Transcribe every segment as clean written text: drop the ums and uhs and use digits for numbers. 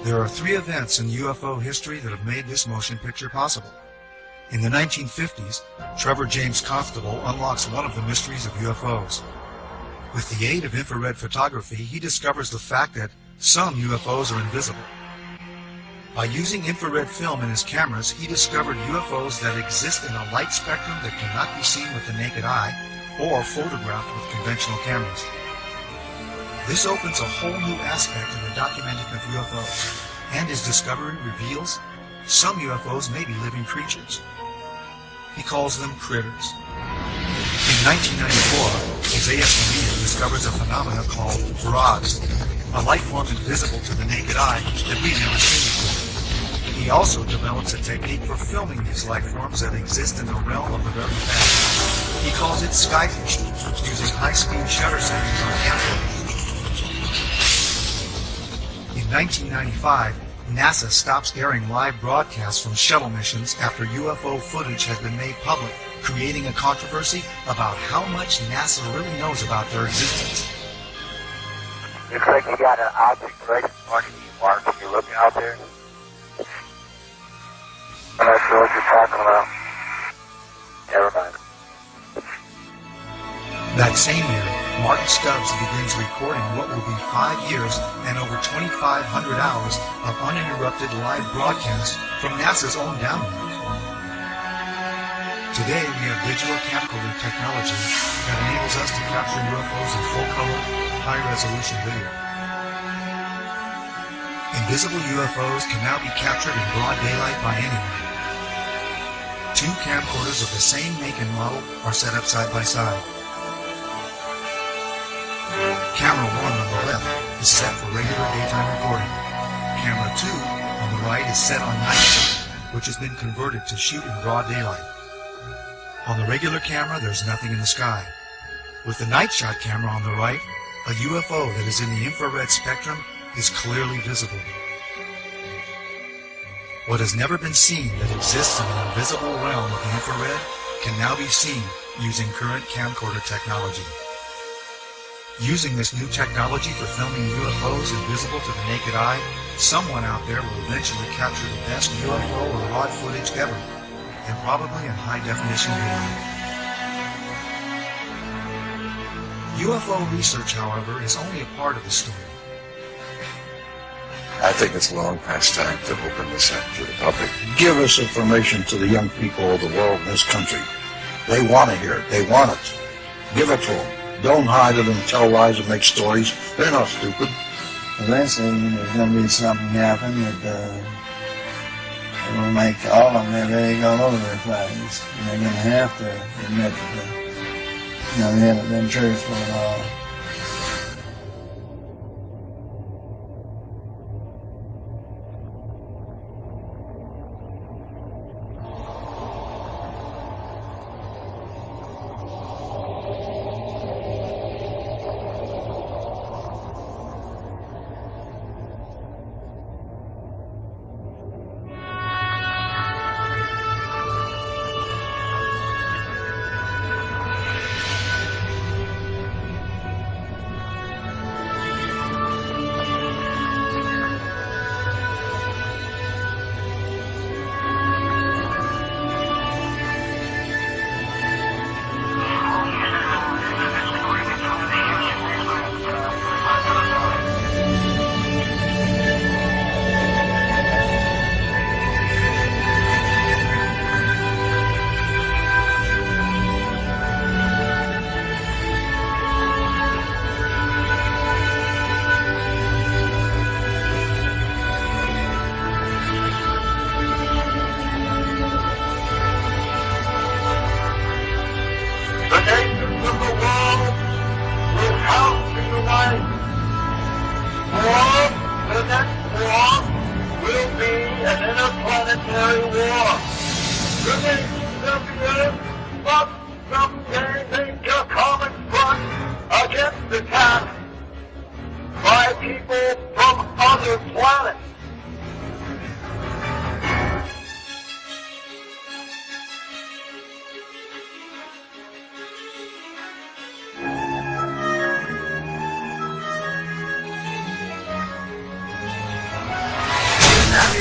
There are three events in UFO history that have made this motion picture possible. In the 1950s, Trevor James Constable unlocks one of the mysteries of UFOs. With the aid of infrared photography, he discovers the fact that some UFOs are invisible. By using infrared film in his cameras, he discovered UFOs that exist in a light spectrum that cannot be seen with the naked eye or photographed with conventional cameras. This opens a whole new aspect in the documenting of UFOs, and his discovery reveals some UFOs may be living creatures. He calls them critters. In 1994, his ASME discovers a phenomenon called frogs, a life form invisible to the naked eye that we've never seen before. He also develops a technique for filming these life forms that exist in the realm of the very past. He calls it skyfishing, using high-speed shutter settings on camcorders. In 1995, NASA stops airing live broadcasts from shuttle missions after UFO footage has been made public, creating a controversy about how much NASA really knows about their existence. Looks like you got an object right in front of you, Mark. You're looking out there. I'm not sure what you're talking about. Never mind. That same year, Martin Stubbs begins recording what will be 5 years and over 2,500 hours of uninterrupted live broadcasts from NASA's own download. Today, we have digital camcorder technology that enables us to capture UFOs in full-color, high-resolution video. Invisible UFOs can now be captured in broad daylight by anyone. Two camcorders of the same make and model are set up side by side. Camera 1 on the left is set for regular daytime recording. Camera 2 on the right is set on night shot, which has been converted to shoot in broad daylight. On the regular camera, there's nothing in the sky. With the night shot camera on the right, a UFO that is in the infrared spectrum is clearly visible. What has never been seen that exists in an invisible realm of the infrared can now be seen using current camcorder technology. Using this new technology for filming UFOs invisible to the naked eye, someone out there will eventually capture the best UFO or raw footage ever, and probably in high-definition video. UFO research, however, is only a part of the story. I think it's long past time to open this up to the public. Give us information to the young people of the world in this country. They want to hear it. They want it. Give it to them. Don't hide it and tell lies and make stories. They're not stupid. Eventually, there's going to be something happen that will make all of them have egg all over their face. And they're going to have to admit that they haven't been truthful at all.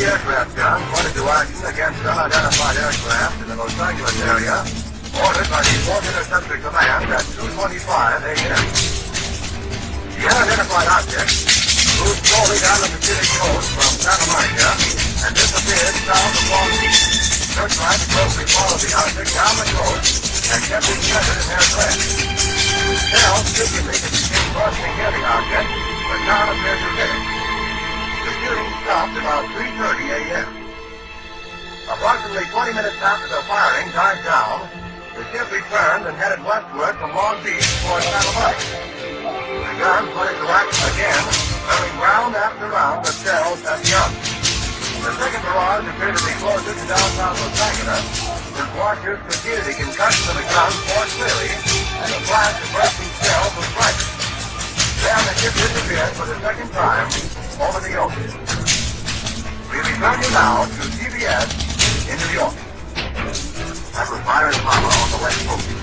heavy aircraft gun pointed to action against unidentified aircraft in the Los Angeles area, ordered by the Fourth Interceptor Command at 2:25 a.m. The unidentified object moved slowly down the Pacific coast from Santa Monica and disappeared south of Long Beach. Searchlights closely followed the object down the coast and kept it centered in their track. Now, secretly, it became crossing heavy object, but none appeared to hit it. The shooting stopped about 3:30 a.m. Approximately 20 minutes after the firing died down, the ship returned and headed westward from Long Beach toward Santa Monica. The gun put it to action again, turning round after round the shells at the other. The second barrage appeared to be closer to downtown Los Angeles, as watchers could hear the concussion of the gun more clearly, and the flash of bursting shells was brighter. Then the ship disappeared for the second time over the ocean. We return you now to CBS in New York. That was Byron Palmer on the West Coast.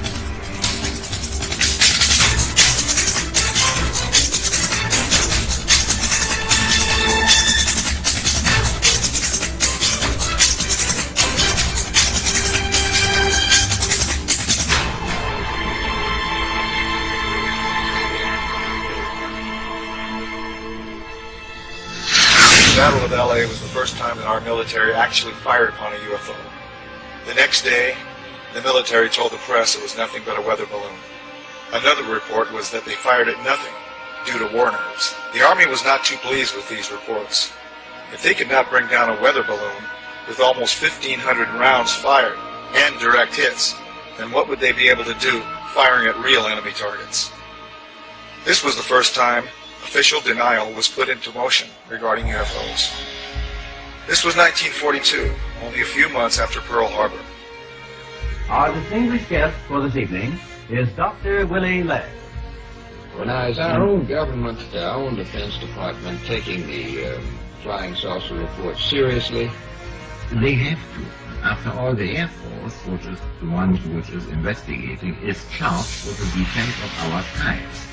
The Battle of LA was the first time that our military actually fired upon a UFO. The next day, the military told the press it was nothing but a weather balloon. Another report was that they fired at nothing due to war nerves. The Army was not too pleased with these reports. If they could not bring down a weather balloon with almost 1,500 rounds fired and direct hits, then what would they be able to do firing at real enemy targets? This was the first time official denial was put into motion regarding UFOs. This was 1942, only a few months after Pearl Harbor. Our distinguished guest for this evening is Dr. Willie Legg. Well, now, is our own government, our own Defense Department, taking the flying saucer reports seriously? They have to. After all, the Air Force, which is the one which is investigating, is charged with the defense of our skies.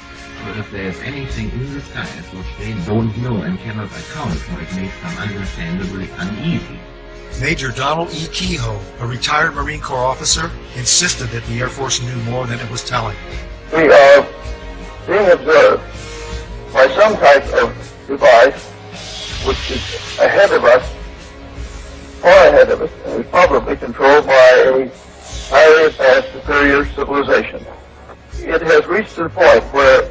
So if there's anything in the skies which they don't know and cannot account for, it makes them understandably uneasy. Major Donald E. Kehoe, a retired Marine Corps officer, insisted that the Air Force knew more than it was telling. We are being observed by some type of device which is ahead of us, far ahead of us, and is probably controlled by a highly advanced superior civilization. It has reached the point where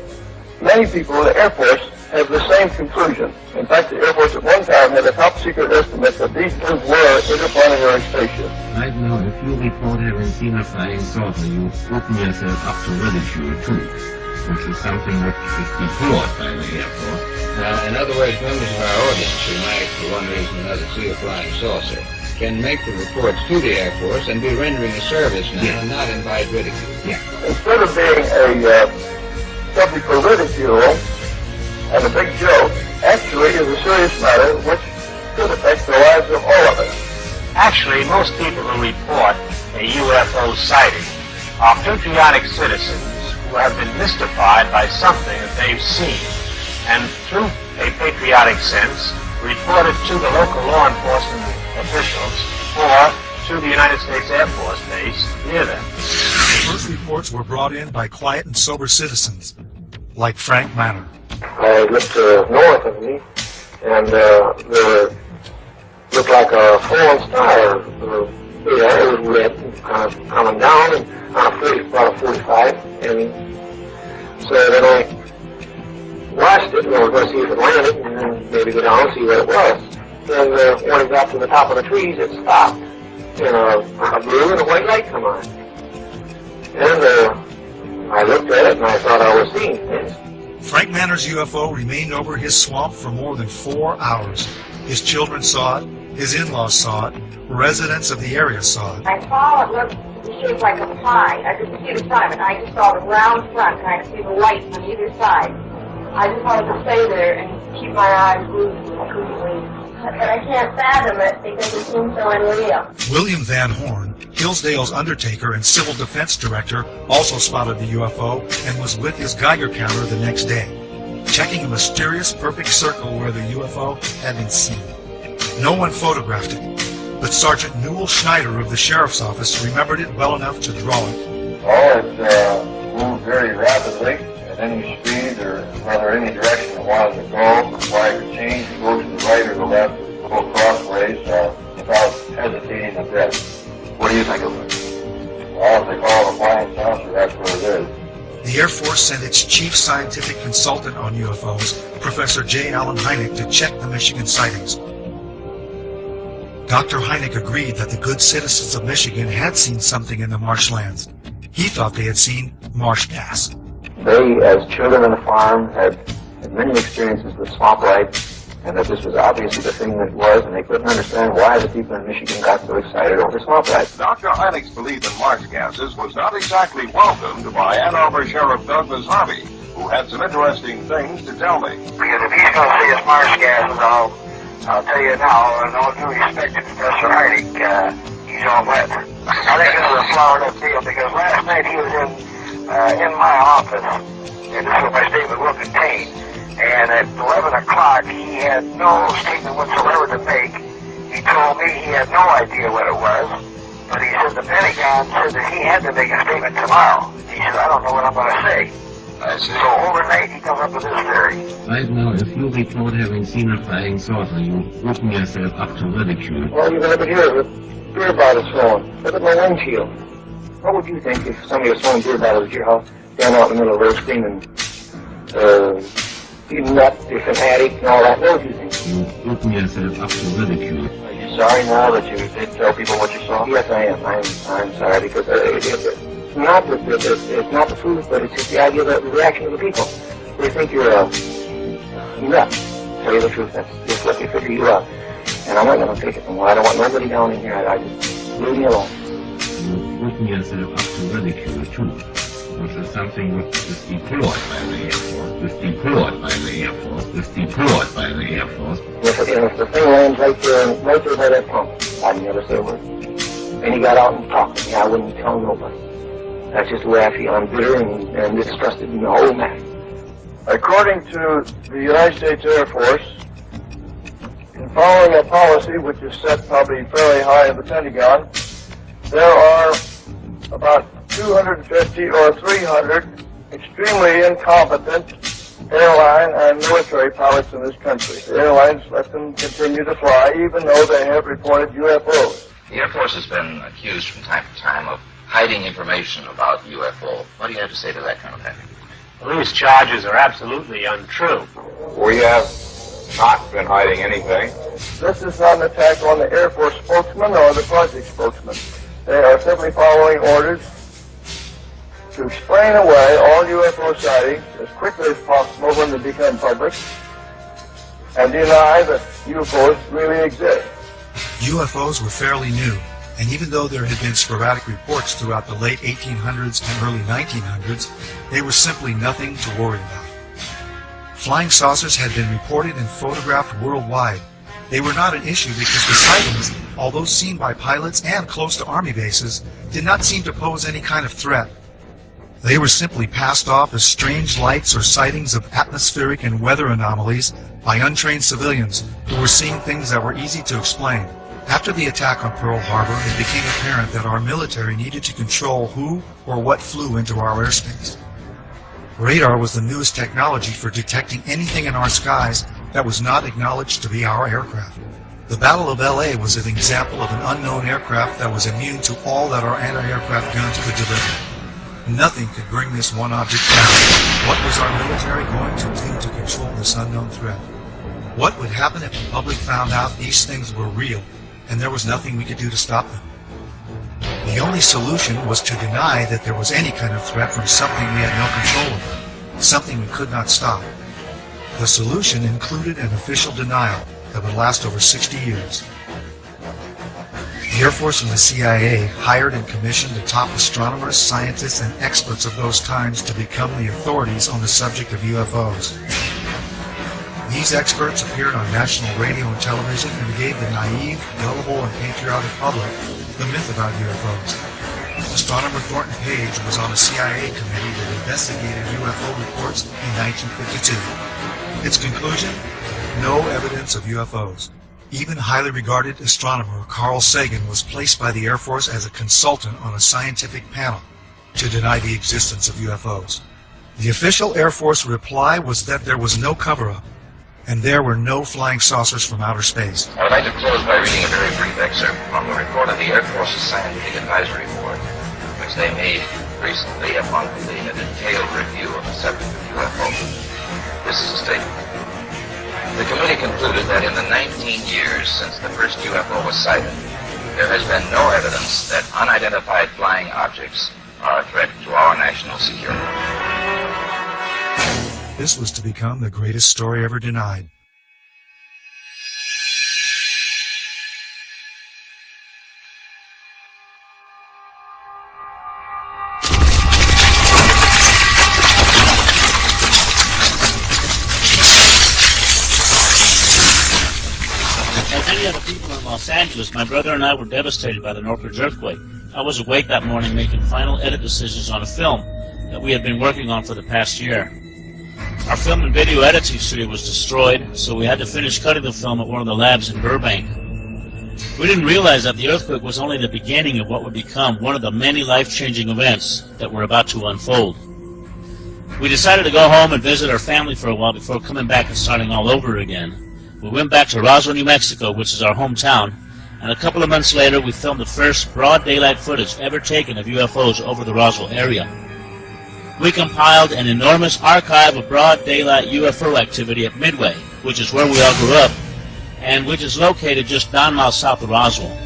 many people in the Air Force have the same conclusion. In fact, the Air Force at one time had a top-secret estimate that these things were interplanetary spaceships. Right now, if you report having seen a flying saucer, you open yourself up to ridicule too, which is something which is deplored by the Air Force. Now, in other words, members of our audience who might, for one reason or another, see a flying saucer can make the reports to the Air Force and be rendering a service now and not invite ridicule. Yeah. Instead of being a subject for ridicule and a big joke, actually is a serious matter which could affect the lives of all of us. Actually, most people who report a UFO sighting are patriotic citizens who have been mystified by something that they've seen, and through a patriotic sense, report it to the local law enforcement officials or to the United States Air Force Base near them. The first reports were brought in by quiet and sober citizens, like Frank Manor. I looked north of me, and there looked like a falling star. The air was red, kind of coming down, and about a 45, and so then I watched it, and I was going to see if it landed, and then maybe go down and see what it was. Then when it got to the top of the trees, it stopped, and a blue and a white light come on. And I looked at it, and I thought I was seeing things. Frank Manor's UFO remained over his swamp for more than 4 hours. His children saw it, his in-laws saw it, residents of the area saw it. I saw it looked shaped like a pie. I couldn't see the side of it. I just saw the round front, and I could see the lights on either side. I just wanted to stay there and keep my eyes glued. I couldn't leave. But I can't fathom it because it seems so unreal. William Van Horn, Hillsdale's undertaker and civil defense director, also spotted the UFO and was with his Geiger counter the next day, checking a mysterious perfect circle where the UFO had been seen. No one photographed it, but Sergeant Newell Schneider of the Sheriff's Office remembered it well enough to draw it. Oh, it moved very rapidly at any speed or rather any direction it wanted to go. Why it could change to go to the right or the left, go crossways without hesitating a bit. What do you think of it? Well, they call it a flying saucer, that's what it is. The Air Force sent its chief scientific consultant on UFOs, Professor J. Allen Hynek, to check the Michigan sightings. Dr. Hynek agreed that the good citizens of Michigan had seen something in the marshlands. He thought they had seen marsh gas. They, as children on the farm, had many experiences with swamp life, and that this was obviously the thing that was, and they couldn't understand why the people in Michigan got so excited over swamp life. Dr. Hynek's belief in marsh gases was not exactly welcomed by Ann Arbor Sheriff Douglas Harvey, who had some interesting things to tell me. Because if he's going to say it's marsh gases, I'll tell you now, and all due respect to Professor Hynek, he's all wet. I think this is a Florida deal, because last night he was in my office, and this is what my statement will contain. And at 11 o'clock, he had no statement whatsoever to make. He told me he had no idea what it was, but he said the Pentagon said that he had to make a statement tomorrow. He said, I don't know what I'm going to say. So overnight, he comes up with this theory. Right now, if you report having seen a flying saucer, you open yourself up to ridicule. Well, you're going to hear the beer bottles flowing. Look at my windshield. What would you think if somebody was throwing beer bottles at your house, down out in the middle of the road screaming, you nut, you're fanatic, and all that? What would you think? You open yourself up to ridicule. Are you sorry now that you did tell people what you saw? Yes, I am. I'm sorry, because it's not the truth, but it's just the idea of the reaction of the people. They think you're a nut. Tell you the truth, that's just what they figure you are. And I'm not going to take it anymore. I don't want nobody down in here. I just leave me alone. You open yourself up to ridicule, too, which is something which is deployed by the Air Force, is deployed by the Air Force, is deployed by the Air Force. If the thing lands right there by that pump, I'd never say a word. And he got out and talked to me. I wouldn't tell nobody. That's just the way I feel. I'm bitter and distrusted in the whole matter. According to the United States Air Force, in following a policy which is set probably fairly high in the Pentagon, there are about 250 or 300 extremely incompetent airline and military pilots in this country. The airlines let them continue to fly even though they have reported UFOs. The Air Force has been accused from time to time of hiding information about UFO. What do you have to say to that kind of thing? Well, these charges are absolutely untrue. We have not been hiding anything. This is not an attack on the Air Force spokesman or the project spokesman. They are simply following orders to explain away all UFO sightings as quickly as possible when they become public and deny that UFOs really exist. UFOs were fairly new, and even though there had been sporadic reports throughout the late 1800s and early 1900s, they were simply nothing to worry about. Flying saucers had been reported and photographed worldwide. They were not an issue because the sightings, although seen by pilots and close to Army bases, did not seem to pose any kind of threat. They were simply passed off as strange lights or sightings of atmospheric and weather anomalies by untrained civilians who were seeing things that were easy to explain. After the attack on Pearl Harbor, it became apparent that our military needed to control who or what flew into our airspace. Radar was the newest technology for detecting anything in our skies that was not acknowledged to be our aircraft. The Battle of LA was an example of an unknown aircraft that was immune to all that our anti-aircraft guns could deliver. Nothing could bring this one object down. What was our military going to do to control this unknown threat? What would happen if the public found out these things were real and there was nothing we could do to stop them? The only solution was to deny that there was any kind of threat from something we had no control over, something we could not stop. The solution included an official denial that would last over 60 years. The Air Force and the CIA hired and commissioned the top astronomers, scientists, and experts of those times to become the authorities on the subject of UFOs. These experts appeared on national radio and television and gave the naive, gullible, and patriotic public the myth about UFOs. Astronomer Thornton Page was on a CIA committee that investigated UFO reports in 1952. Its conclusion? No evidence of UFOs. Even highly regarded astronomer Carl Sagan was placed by the Air Force as a consultant on a scientific panel to deny the existence of UFOs. The official Air Force reply was that there was no cover-up, and there were no flying saucers from outer space. I would like to close by reading a very brief excerpt from the report of the Air Force's Scientific Advisory Board, which they made recently upon completing a detailed review of the subject of UFOs. This is a statement. The committee concluded that in the 19 years since the first UFO was sighted, there has been no evidence that unidentified flying objects are a threat to our national security. This was to become the greatest story ever denied. Like many other people in Los Angeles, my brother and I were devastated by the Northridge earthquake. I was awake that morning making final edit decisions on a film that we had been working on for the past year. Our film and video editing studio was destroyed, so we had to finish cutting the film at one of the labs in Burbank. We didn't realize that the earthquake was only the beginning of what would become one of the many life-changing events that were about to unfold. We decided to go home and visit our family for a while before coming back and starting all over again. We went back to Roswell, New Mexico, which is our hometown, and a couple of months later we filmed the first broad daylight footage ever taken of UFOs over the Roswell area. We compiled an enormous archive of broad daylight UFO activity at Midway, which is where we all grew up, and which is located just 9 miles south of Roswell.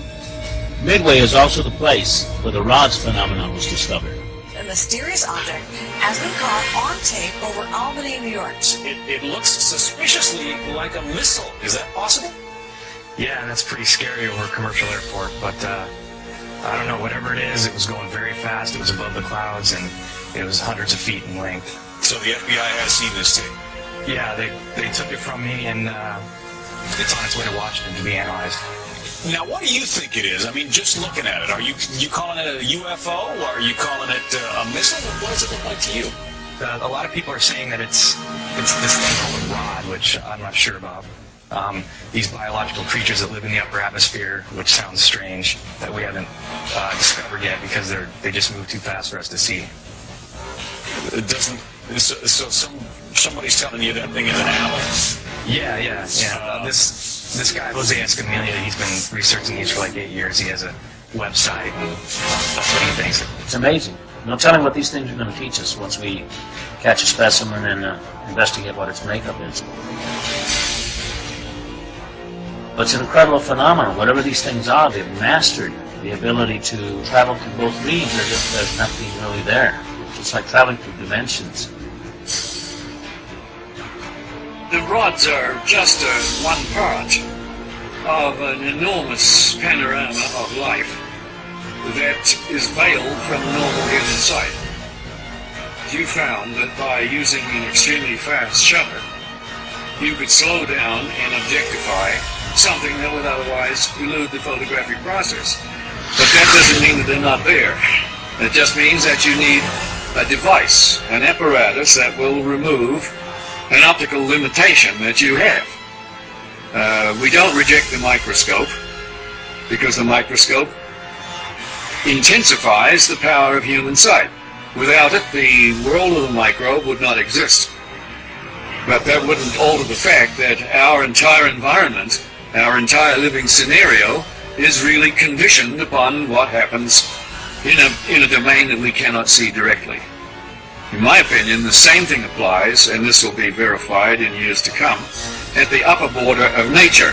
Midway is also the place where the rods phenomenon was discovered. A mysterious object has been caught on tape over Albany, New York. It looks suspiciously like a missile. Is that possible? Yeah, that's pretty scary over a commercial airport, but I don't know, whatever it is, it was going very fast, it was above the clouds, and it was hundreds of feet in length. So the FBI has seen this tape? Yeah, they took it from me, and it's on its way to Washington to be analyzed. Now, what do you think it is? I mean, just looking at it, are you calling it a UFO, or are you calling it a missile? What does it look like to you? A lot of people are saying that it's this thing called a rod, which I'm not sure about. These biological creatures that live in the upper atmosphere, which sounds strange, that we haven't discovered yet because they just move too fast for us to see. It doesn't. So somebody's telling you that thing is an owl. Yeah. This guy Jose Escamilla, he's been researching these for like 8 years. He has a website, and that's what he thinks. It's amazing. No telling what these things are going to teach us once we catch a specimen and investigate what its makeup is. But it's an incredible phenomenon. Whatever these things are, they've mastered the ability to travel through both regions as if there's nothing really there. It's like traveling through dimensions. The rods are just one part of an enormous panorama of life that is veiled from normal human sight. You found that by using an extremely fast shutter, you could slow down and objectify something that would otherwise elude the photographic process. But that doesn't mean that they're not there. It just means that you need a device, an apparatus that will remove an optical limitation that you have. We don't reject the microscope because the microscope intensifies the power of human sight. Without it, the world of the microbe would not exist. But that wouldn't alter the fact that our entire environment, our entire living scenario, is really conditioned upon what happens in a domain that we cannot see directly. In my opinion, the same thing applies, and this will be verified in years to come, at the upper border of nature.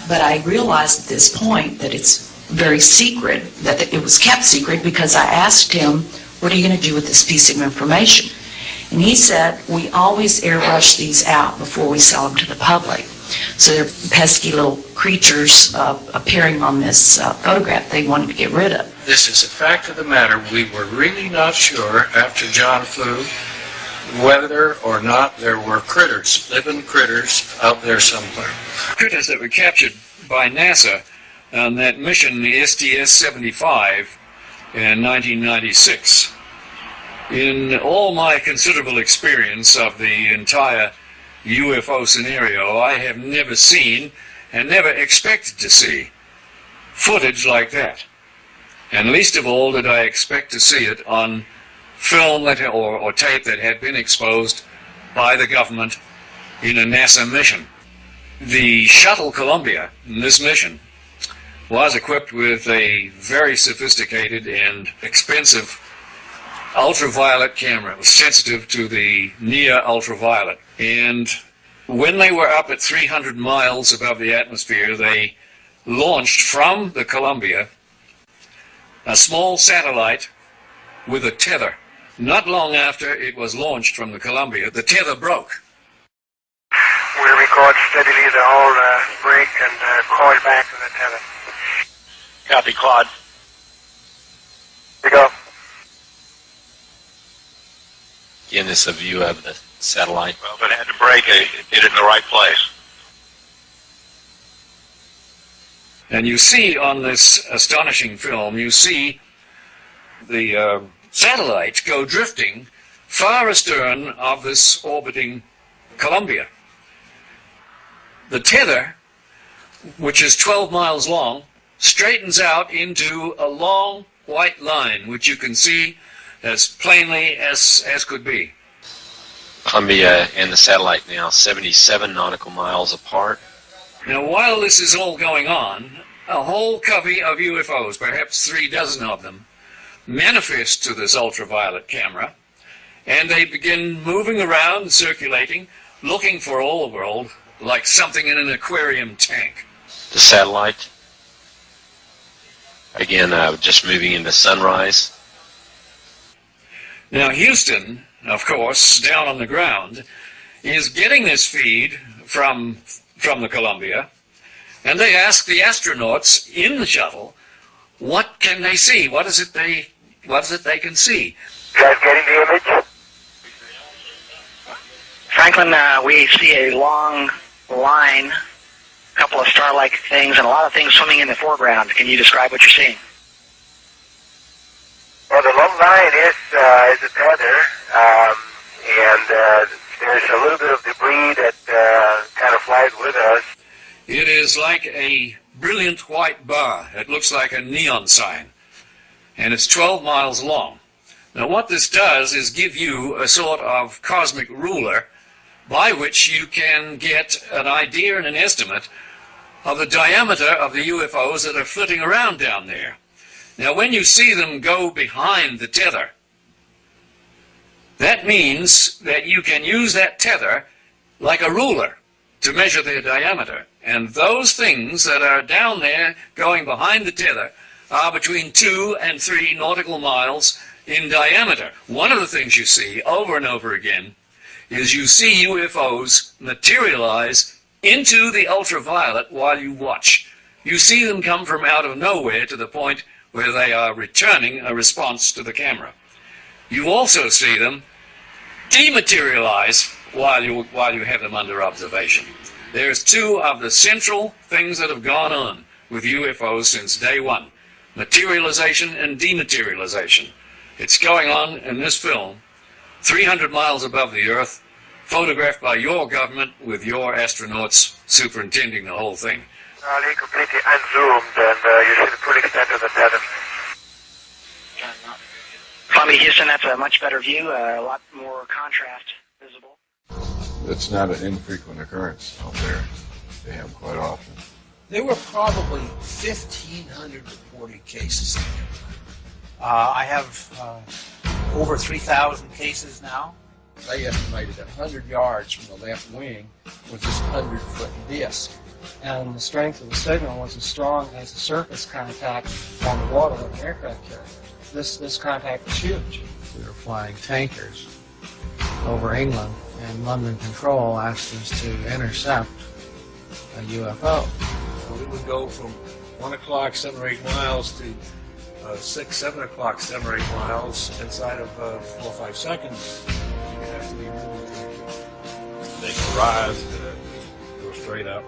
But I realized at this point that it's very secret, that it was kept secret, because I asked him, what are you going to do with this piece of information? And he said, we always airbrush these out before we sell them to the public. So they're pesky little creatures appearing on this photograph they wanted to get rid of. This is a fact of the matter. We were really not sure after John flew whether or not there were critters, living critters out there somewhere. Critters that were captured by NASA on that mission, the STS-75, in 1996. In all my considerable experience of the entire UFO scenario, I have never seen and never expected to see footage like that. And least of all did I expect to see it on film or tape that had been exposed by the government in a NASA mission. The shuttle Columbia in this mission was equipped with a very sophisticated and expensive ultraviolet camera. It was sensitive to the near ultraviolet. And when they were up at 300 miles above the atmosphere, they launched from the Columbia a small satellite with a tether. Not long after it was launched from the Columbia, the tether broke. We record steadily the whole break and coil back to the tether. Copy, Claude. Here we go. Again, this is a view of the satellite. Well, if it had to break, it hit it in the right place. And you see on this astonishing film, you see the satellite go drifting far astern of this orbiting Columbia. The tether, which is 12 miles long, straightens out into a long white line, which you can see as plainly as could be. Columbia and the satellite now 77 nautical miles apart. Now, while this is all going on, a whole covey of UFOs, perhaps 36 of them, manifest to this ultraviolet camera, and they begin moving around, circulating, looking for all the world like something in an aquarium tank. The satellite, again, just moving into sunrise. Now, Houston, of course, down on the ground, is getting this feed from the Columbia, and they ask the astronauts in the shuttle, what can they see? What is it they can see? You guys getting the image? Franklin, we see a long line, a couple of star-like things, and a lot of things swimming in the foreground. Can you describe what you're seeing? Well, the long line is a tether, and there's a little bit of debris that kind of flies with us. It is like a brilliant white bar. It looks like a neon sign, and it's 12 miles long. Now, what this does is give you a sort of cosmic ruler by which you can get an idea and an estimate of the diameter of the UFOs that are flitting around down there. Now, when you see them go behind the tether, that means that you can use that tether like a ruler to measure their diameter. And those things that are down there going behind the tether are between 2 and 3 nautical miles in diameter. One of the things you see over and over again is you see UFOs materialize into the ultraviolet while you watch. You see them come from out of nowhere to the point where they are returning a response to the camera. You also see them dematerialize while you have them under observation. There's 2 of the central things that have gone on with UFOs since day one: materialization and dematerialization. It's going on in this film, 300 miles above the Earth, photographed by your government with your astronauts superintending the whole thing. Charlie, completely unzoomed, and you see the full extent of the tether. Columbia, Houston, that's a much better view, a lot more contrast visible. It's not an infrequent occurrence out there. They have quite often. There were probably 1,500 reported cases. I have over 3,000 cases now. They estimated 100 yards from the left wing was this 100-foot disc. And the strength of the signal was as strong as the surface contact on the water of an aircraft carrier. This contact was huge. We were flying tankers over England, and London Control asked us to intercept a UFO. We would go from 1 o'clock, 7 or 8 miles to 6, 7 o'clock, 7 or 8 miles inside of 4 or 5 seconds. You have to be moving. They could rise, go straight up.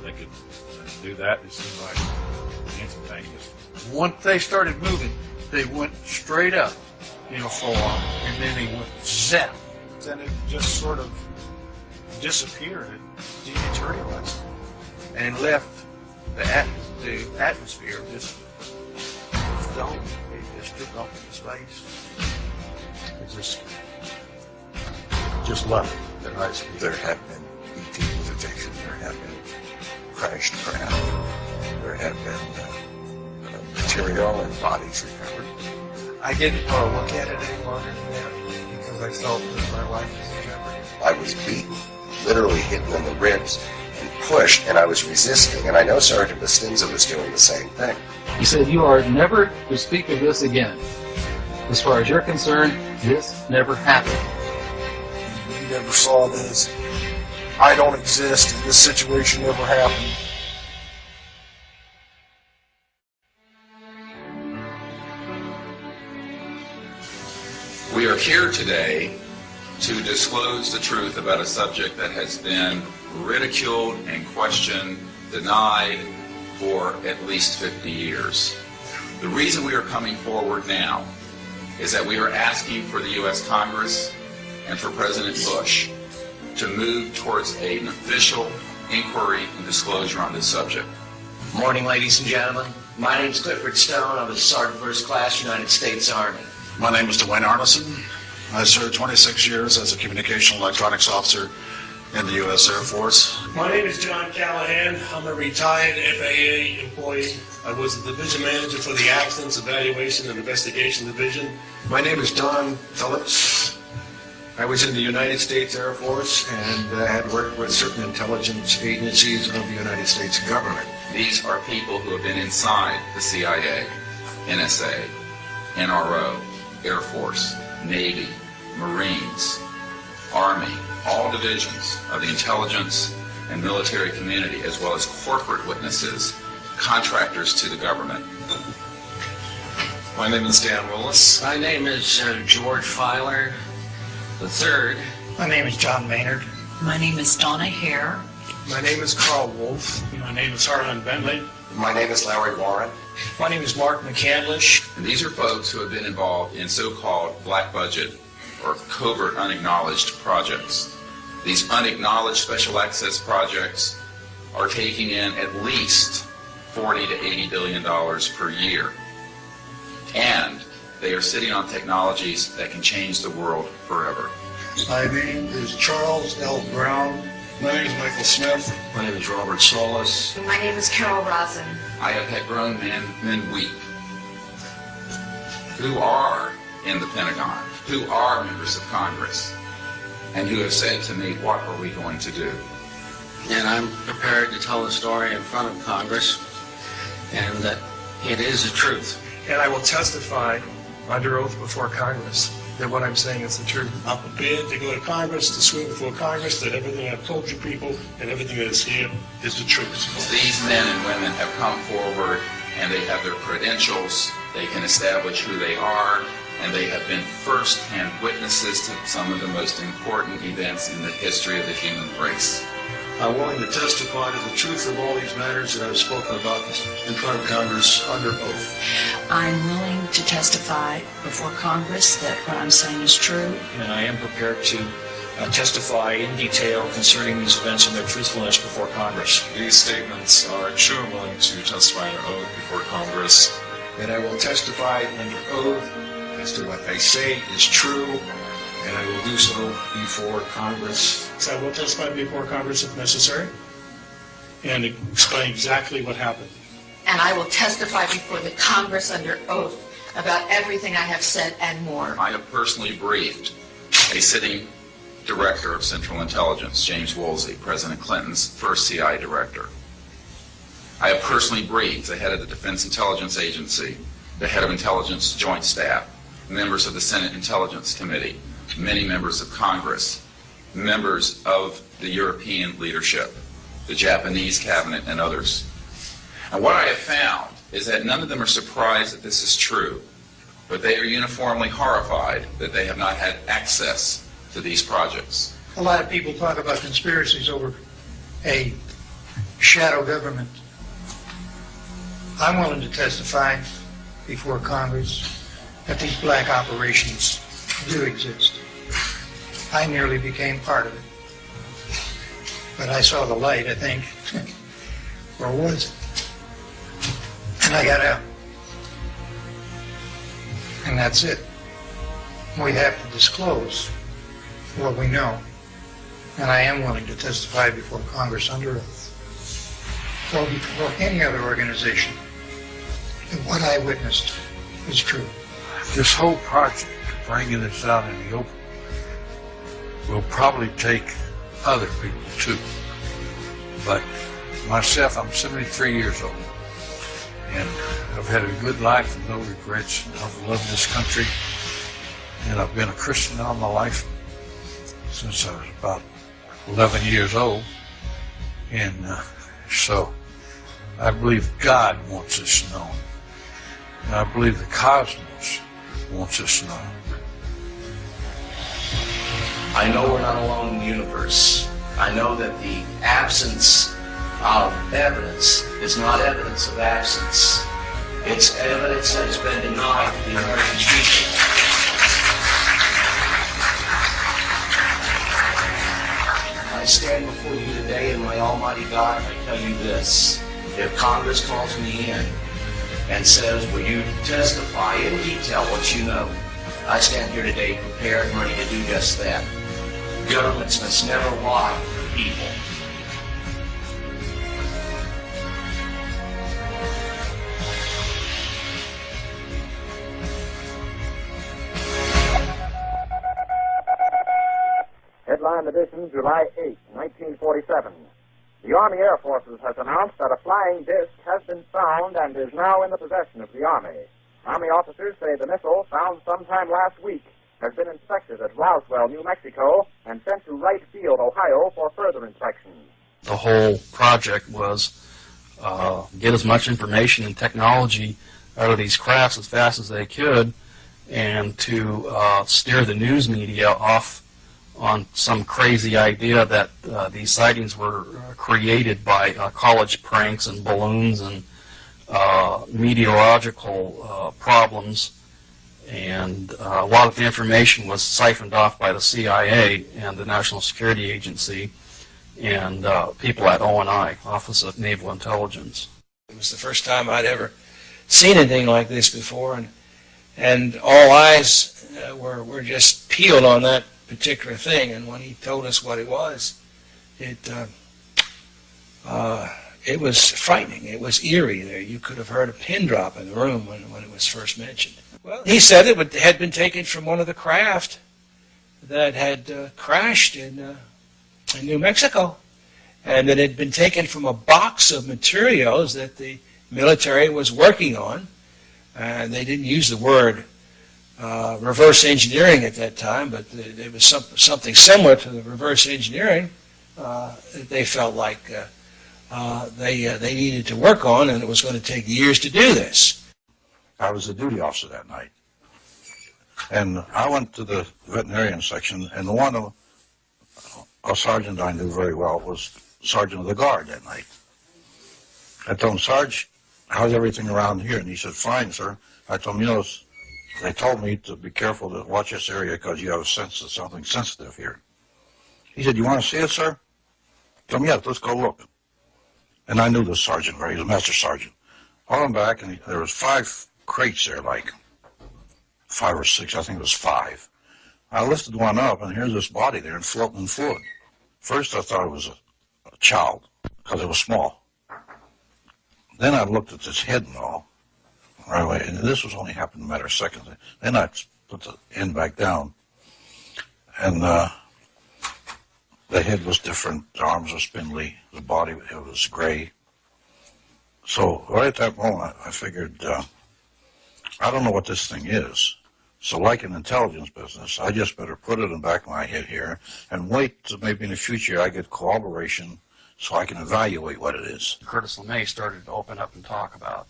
They could do that. It seemed like instantaneous. Once they started moving, they went straight up, for a while, and then they went zap then it just sort of disappeared, it dematerialized, and left the atmosphere just gone. It just took off into space. It just left. There have been ET visitations, there have been crashed craft, there have been material and bodies recovered. I didn't want to look at it any longer than that because I felt that my life was in jeopardy. I was beaten, literally hit in the ribs and pushed, and I was resisting. And I know Sergeant Bustinza was doing the same thing. He said, "You are never to speak of this again. As far as you're concerned, this never happened." You never saw this. I don't exist, and this situation never happened. We are here today to disclose the truth about a subject that has been ridiculed and questioned, denied for at least 50 years. The reason we are coming forward now is that we are asking for the U.S. Congress and for President Bush to move towards an official inquiry and disclosure on this subject. Morning, ladies and gentlemen. My name is Clifford Stone. I was a Sergeant First Class, United States Army. My name is Dwayne Arneson. I served 26 years as a communication electronics officer in the U.S. Air Force. My name is John Callahan. I'm a retired FAA employee. I was the division manager for the Accidents Evaluation and Investigation Division. My name is Don Phillips. I was in the United States Air Force and had worked with certain intelligence agencies of the United States government. These are people who have been inside the CIA, NSA, NRO, Air Force, Navy, Marines, Army, all divisions of the intelligence and military community, as well as corporate witnesses, contractors to the government. My name is Dan Willis. My name is George Filer III. My name is John Maynard. My name is Donna Hare. My name is Carl Wolf. My name is Harlan Bentley. My name is Larry Warren. My name is Mark McCandlish. And these are folks who have been involved in so-called black budget or covert unacknowledged projects. These unacknowledged special access projects are taking in at least $40 to $80 billion per year. And they are sitting on technologies that can change the world forever. My name is Charles L. Brown. My name is Michael Smith. My name is Robert Solis. My name is Carol Rosen. I have had grown men weep who are in the Pentagon, who are members of Congress, and who have said to me, what are we going to do? And I'm prepared to tell the story in front of Congress, and that it is the truth. And I will testify under oath before Congress that what I'm saying is the truth. I'm prepared to go to Congress, to swear before Congress that everything I've told you people and everything that is here is the truth. These men and women have come forward and they have their credentials, they can establish who they are, and they have been first-hand witnesses to some of the most important events in the history of the human race. I'm willing to testify to the truth of all these matters that I've spoken about in front of Congress under oath. I'm willing to testify before Congress that what I'm saying is true. And I am prepared to testify in detail concerning these events and their truthfulness before Congress. These statements are true and willing to testify under oath before Congress. And I will testify under oath as to what I say is true, and I will do so before Congress. So I will testify before Congress if necessary and explain exactly what happened. And I will testify before the Congress under oath about everything I have said and more. I have personally briefed a sitting director of Central Intelligence, James Woolsey, President Clinton's first CIA director. I have personally briefed the head of the Defense Intelligence Agency, the head of Intelligence Joint Staff, members of the Senate Intelligence Committee, many members of Congress, members of the European leadership, the Japanese cabinet, and others. And what I have found is that none of them are surprised that this is true, but they are uniformly horrified that they have not had access to these projects. A lot of people talk about conspiracies over a shadow government. I'm willing to testify before Congress that these black operations do exist. I nearly became part of it. But I saw the light, I think. Or was it? And I got out. And that's it. We have to disclose what we know. And I am willing to testify before Congress under oath, or before any other organization, that what I witnessed is true. This whole project, bringing this out in the open, will probably take other people too. But myself, I'm 73 years old, and I've had a good life and no regrets. I've loved this country, and I've been a Christian all my life since I was about 11 years old. And so I believe God wants us known. And I believe the cosmos wants us known. I know we're not alone in the universe. I know that the absence of evidence is not evidence of absence. It's evidence that has been denied to the American people. I stand before you today, and my Almighty God, I tell you this. If Congress calls me in and says, will you testify in detail what you know, I stand here today prepared and ready to do just that. Governments must never lie to the people. Headline edition, July 8, 1947. The Army Air Forces has announced that a flying disc has been found and is now in the possession of the Army. Army officers say the missile, found sometime last week, has been inspected at Roswell, New Mexico, and sent to Wright Field, Ohio, for further inspection. The whole project was get as much information and technology out of these crafts as fast as they could, and to steer the news media off on some crazy idea that these sightings were created by college pranks and balloons and meteorological problems. And a lot of the information was siphoned off by the CIA and the National Security Agency and people at ONI, Office of Naval Intelligence. It was the first time I'd ever seen anything like this before, and all eyes were just peeled on that particular thing. And when he told us what it was, it was frightening. It was eerie. There, you could have heard a pin drop in the room when it was first mentioned. Well, he said it had been taken from one of the craft that had crashed in New Mexico, and that it had been taken from a box of materials that the military was working on. And they didn't use the word reverse engineering at that time, but it was something similar to the reverse engineering that they felt like they needed to work on, and it was going to take years to do this. I was a duty officer that night, and I went to the veterinarian section, and the one a sergeant I knew very well was sergeant of the guard that night. I told him, Sarge, how's everything around here? And he said, fine, sir. I told him, you know, they told me to be careful to watch this area because you have a sense of something sensitive here. He said, you want to see it, sir? I told him, yeah, let's go look. And I knew this sergeant, he was a master sergeant. I went back, and there was 5 crates there, like 5 or 6, I think it was 5. I lifted one up, and here's this body there and floating in fluid. First, I thought it was a child because it was small. Then I looked at this head and all, right away, and this was only happened in a matter of seconds. Then I put the end back down, and the head was different, the arms were spindly, the body, it was gray. So right at that moment, I figured, I don't know what this thing is. So like an intelligence business, I just better put it in the back of my head here and wait till maybe in the future I get corroboration so I can evaluate what it is. Curtis LeMay started to open up and talk about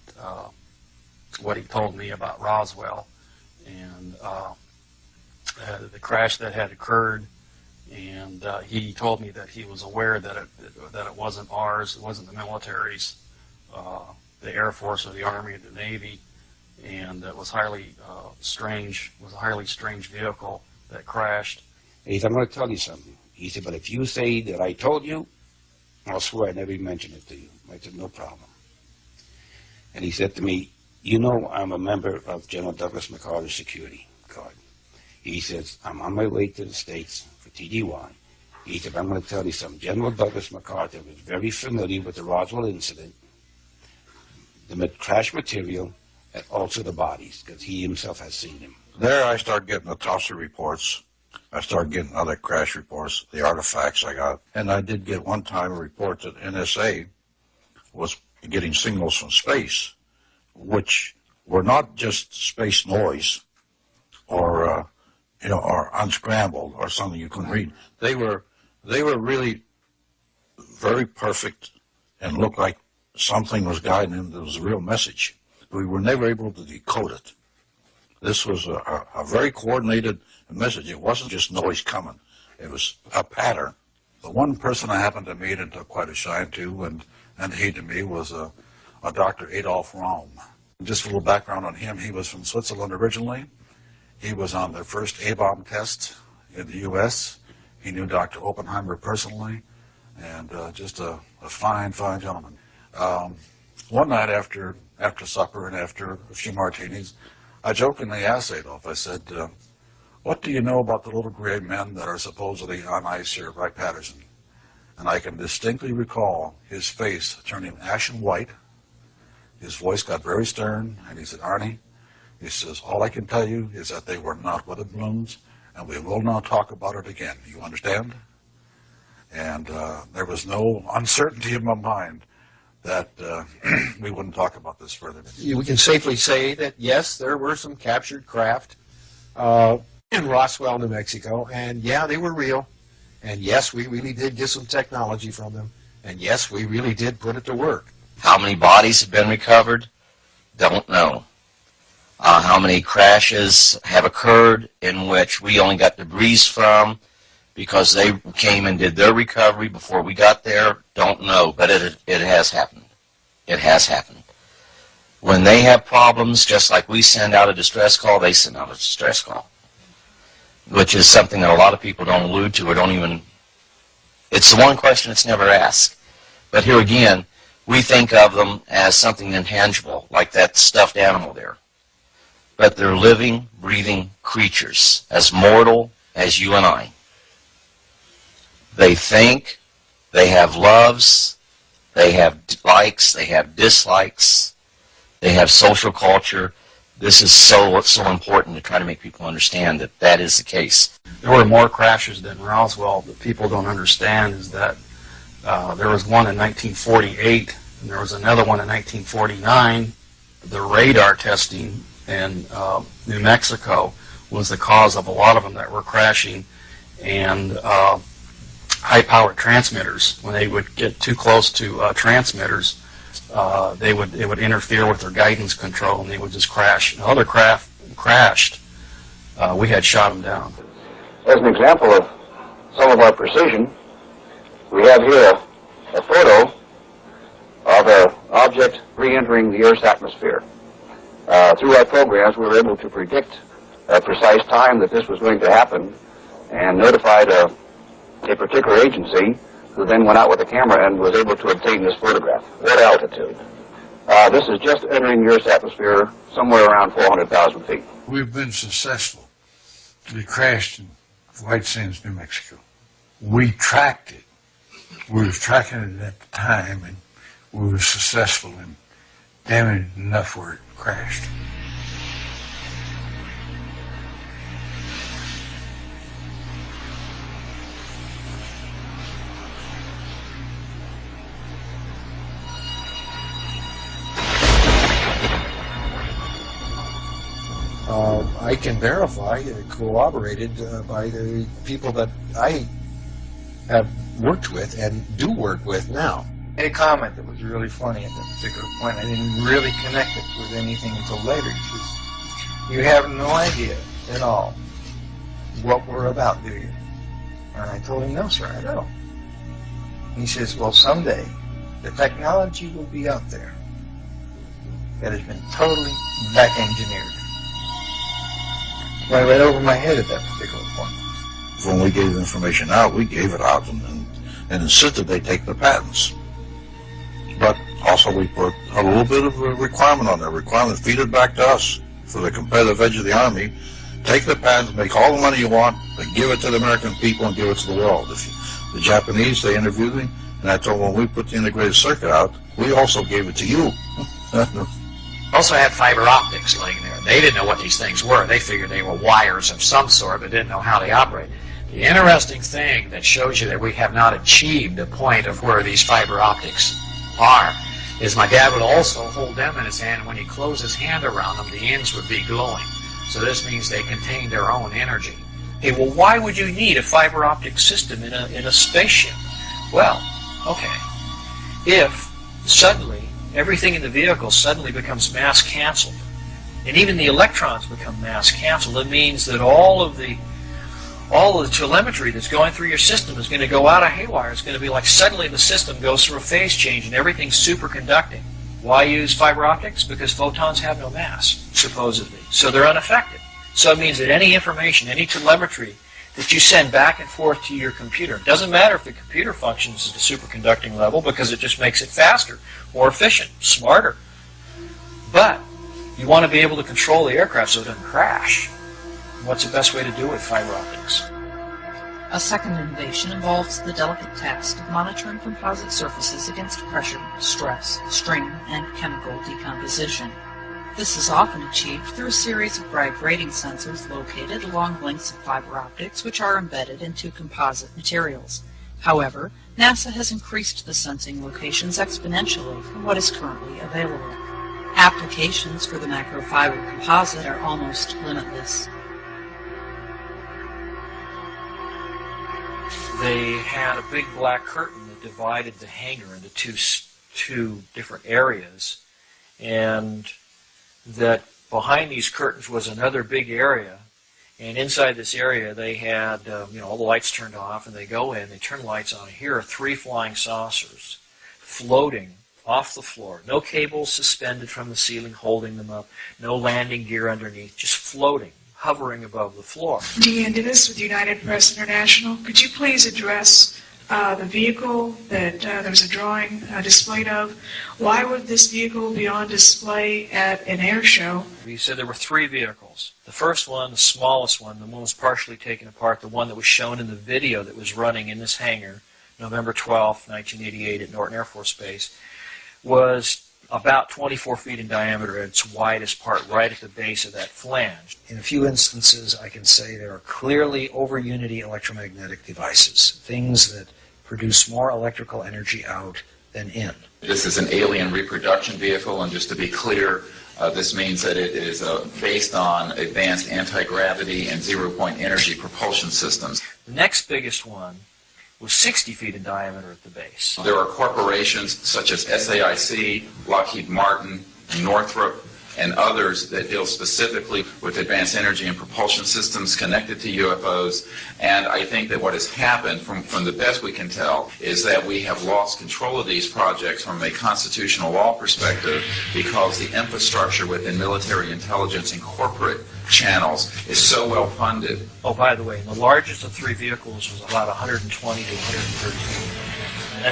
what he told me about Roswell and the crash that had occurred. And he told me that he was aware that it wasn't ours, it wasn't the military's, the Air Force or the Army or the Navy, and it was highly strange. It was a highly strange vehicle that crashed, He said, I'm going to tell you something. He said, but if you say that I told you, I'll swear I never mentioned it to you. I said, no problem. And he said to me, you know, I'm a member of General Douglas MacArthur's security guard. He says, I'm on my way to the States for TDY. He said, I'm going to tell you something. General Douglas MacArthur was very familiar with the Roswell incident, the crash material, and also the bodies, because he himself has seen them. There I started getting the Tosser reports. I started getting other crash reports, the artifacts I got. And I did get one time a report that NSA was getting signals from space, which were not just space noise or, or unscrambled or something you couldn't read. They were really very perfect and looked like something was guiding them. There was a real message. We were never able to decode it. This was a very coordinated message. It wasn't just noise coming. It was a pattern. The one person I happened to meet and took quite a shine to, and he to me, was a Dr. Adolf Raum. Just a little background on him. He was from Switzerland originally. He was on the first A-bomb test in the U.S. He knew Dr. Oppenheimer personally, and just a fine, fine gentleman. One night after supper and after a few martinis, I jokingly asked Adolf, I said, what do you know about the little gray men that are supposedly on ice here by Patterson? And I can distinctly recall his face turning ashen white. His voice got very stern, and he said, Arnie, he says, all I can tell you is that they were not weather balloons, and we will not talk about it again. You understand? And there was no uncertainty in my mind that we wouldn't talk about this further. We can safely say that, yes, there were some captured craft in Roswell, New Mexico, and yeah, they were real. And yes, we really did get some technology from them. And yes, we really did put it to work. How many bodies have been recovered? Don't know. How many crashes have occurred in which we only got debris from because they came and did their recovery before we got there? Don't know, but it has happened. It has happened. When they have problems, just like we send out a distress call, they send out a distress call, which is something that a lot of people don't allude to or don't even, it's the one question that's never asked. But here again, we think of them as something intangible, like that stuffed animal there. But they're living, breathing creatures, as mortal as you and I. They think, they have loves, they have likes, they have dislikes, they have social culture. This is so important to try to make people understand that that is the case. There were more crashes than Roswell that people don't understand is that there was one in 1948 and there was another one in 1949. The radar testing in New Mexico was the cause of a lot of them that were crashing, and high-powered transmitters, when they would get too close to transmitters, it would interfere with their guidance control, and they would just crash. And other craft crashed. We had shot them down. As an example of some of our precision, we have here a photo of an object re-entering the Earth's atmosphere. Through our programs, we were able to predict a precise time that this was going to happen and notified a particular agency who then went out with a camera and was able to obtain this photograph. What altitude? This is just entering the Earth's atmosphere somewhere around 400,000 feet. We've been successful. We crashed in White Sands, New Mexico. We tracked it. We were tracking it at the time, and we were successful in damaging enough where it crashed. I can verify, corroborated by the people that I have worked with and do work with now. A comment that was really funny at that particular point. I didn't really connect it with anything until later. He says, "You have no idea at all what we're about, do you?" And I told him, "No, sir, I don't." He says, "Well, someday the technology will be out there that has been totally back-engineered." Went right over my head at that particular point. When we gave the information out, we gave it out and insisted they take the patents. But also we put a little bit of a requirement on there. Requirement, feed it back to us for the competitive edge of the Army. Take the patents, make all the money you want, but give it to the American people and give it to the world. The Japanese, they interviewed me, and I told them when we put the integrated circuit out, we also gave it to you. Also had fiber optics laying there. They didn't know what these things were. They figured they were wires of some sort, but didn't know how they operate. The interesting thing that shows you that we have not achieved the point of where these fiber optics are is my dad would also hold them in his hand, and when he closed his hand around them, the ends would be glowing. So this means they contain their own energy. Hey, well, why would you need a fiber optic system in a spaceship? Well, okay, if suddenly everything in the vehicle suddenly becomes mass canceled, and even the electrons become mass canceled, it means that all of the telemetry that's going through your system is going to go out of haywire. It's going to be like suddenly the system goes through a phase change and everything's superconducting. Why use fiber optics? Because photons have no mass, supposedly. So they're unaffected. So it means that any information, any telemetry that you send back and forth to your computer, it doesn't matter if the computer functions at the superconducting level because it just makes it faster, more efficient, smarter. But you want to be able to control the aircraft so it doesn't crash. What's the best way to do with fiber optics? A second innovation involves the delicate task of monitoring composite surfaces against pressure, stress, strain, and chemical decomposition. This is often achieved through a series of Bragg rating sensors located along lengths of fiber optics which are embedded into composite materials. However, NASA has increased the sensing locations exponentially from what is currently available. Applications for the macrofiber composite are almost limitless. They had a big black curtain that divided the hangar into two different areas, and that behind these curtains was another big area, and inside this area they had all the lights turned off, and they go in, they turn the lights on, and here are 3 flying saucers floating off the floor. No cables suspended from the ceiling holding them up, no landing gear underneath, just floating, hovering above the floor. Deanne Dennis with United Press International. Could you please address the vehicle that there was a drawing displayed of? Why would this vehicle be on display at an air show? We said there were 3 vehicles. The first one, the smallest one, the one was partially taken apart, the one that was shown in the video that was running in this hangar, November 12, 1988 at Norton Air Force Base, was about 24 feet in diameter at its widest part, right at the base of that flange. In a few instances, I can say there are clearly over-unity electromagnetic devices, things that produce more electrical energy out than in. This is an alien reproduction vehicle, and just to be clear, this means that it is based on advanced anti-gravity and zero-point energy propulsion systems. The next biggest one was 60 feet in diameter at the base. There are corporations such as SAIC, Lockheed Martin, Northrop, and others that deal specifically with advanced energy and propulsion systems connected to UFOs. And I think that what has happened, from the best we can tell, is that we have lost control of these projects from a constitutional law perspective because the infrastructure within military intelligence and corporate channels is so well funded. Oh, by the way, the largest of 3 vehicles was about 120 to 130 feet. And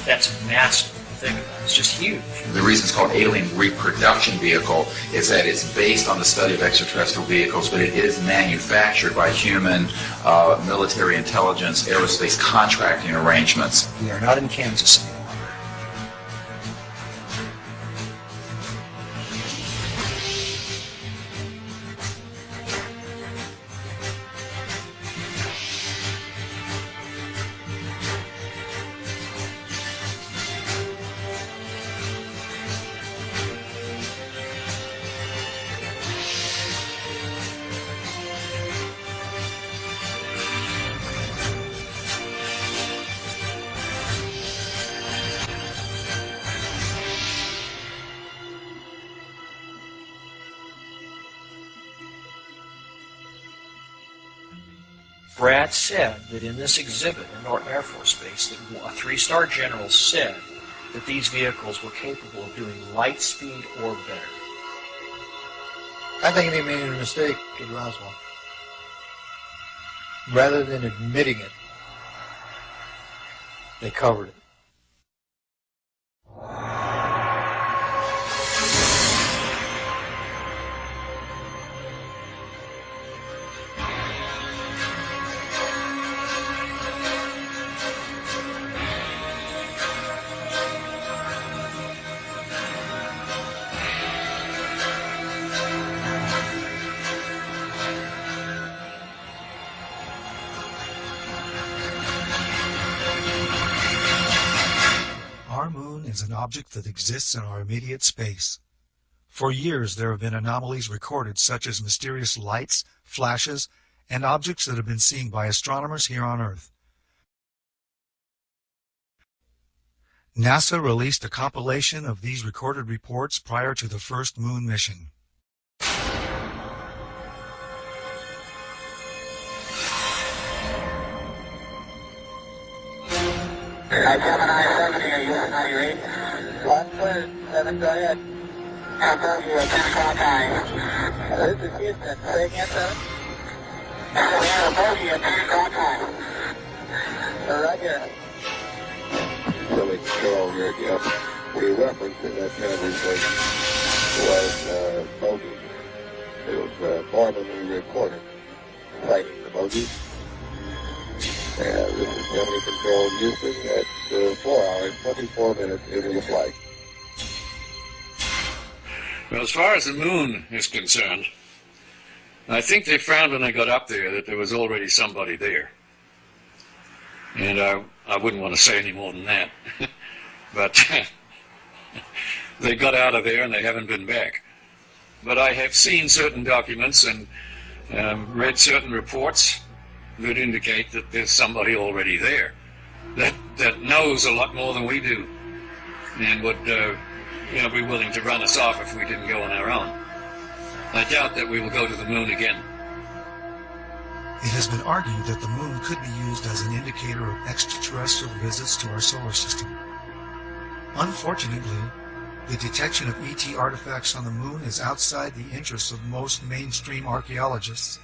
that's massive. It's just huge. The reason it's called alien reproduction vehicle is that it's based on the study of extraterrestrial vehicles, but it is manufactured by human military intelligence, aerospace contracting arrangements. We are not in Kansas anymore. Brad said that in this exhibit in Norton Air Force Base, that a 3-star general said that these vehicles were capable of doing light speed or better. I think they made a mistake at Roswell. rather than admitting it, they covered it. Is an object that exists in our immediate space. For years, there have been anomalies recorded such as mysterious lights, flashes, and objects that have been seen by astronomers here on Earth. NASA released a compilation of these recorded reports prior to the first moon mission. Gemini 70, are you 98? 127, go ahead. I'll tell you at 10 o'clock time. This is Houston. Say again, 7? I'll tell you at 10 o'clock time. Right here. Billy Control here again. The reference in that conversation was bogies. It was formally reported, citing the bogies. And this is Gemini Control Houston at 4 hours, 24 minutes into the flight. Well, as far as the moon is concerned, I think they found when they got up there that there was already somebody there. And I wouldn't want to say any more than that. But they got out of there and they haven't been back. But I have seen certain documents and read certain reports that indicate that there's somebody already there that knows a lot more than we do and would be willing to run us off if we didn't go on our own. I doubt that we will go to the moon again. It has been argued that the moon could be used as an indicator of extraterrestrial visits to our solar system. Unfortunately, the detection of ET artifacts on the moon is outside the interests of most mainstream archaeologists,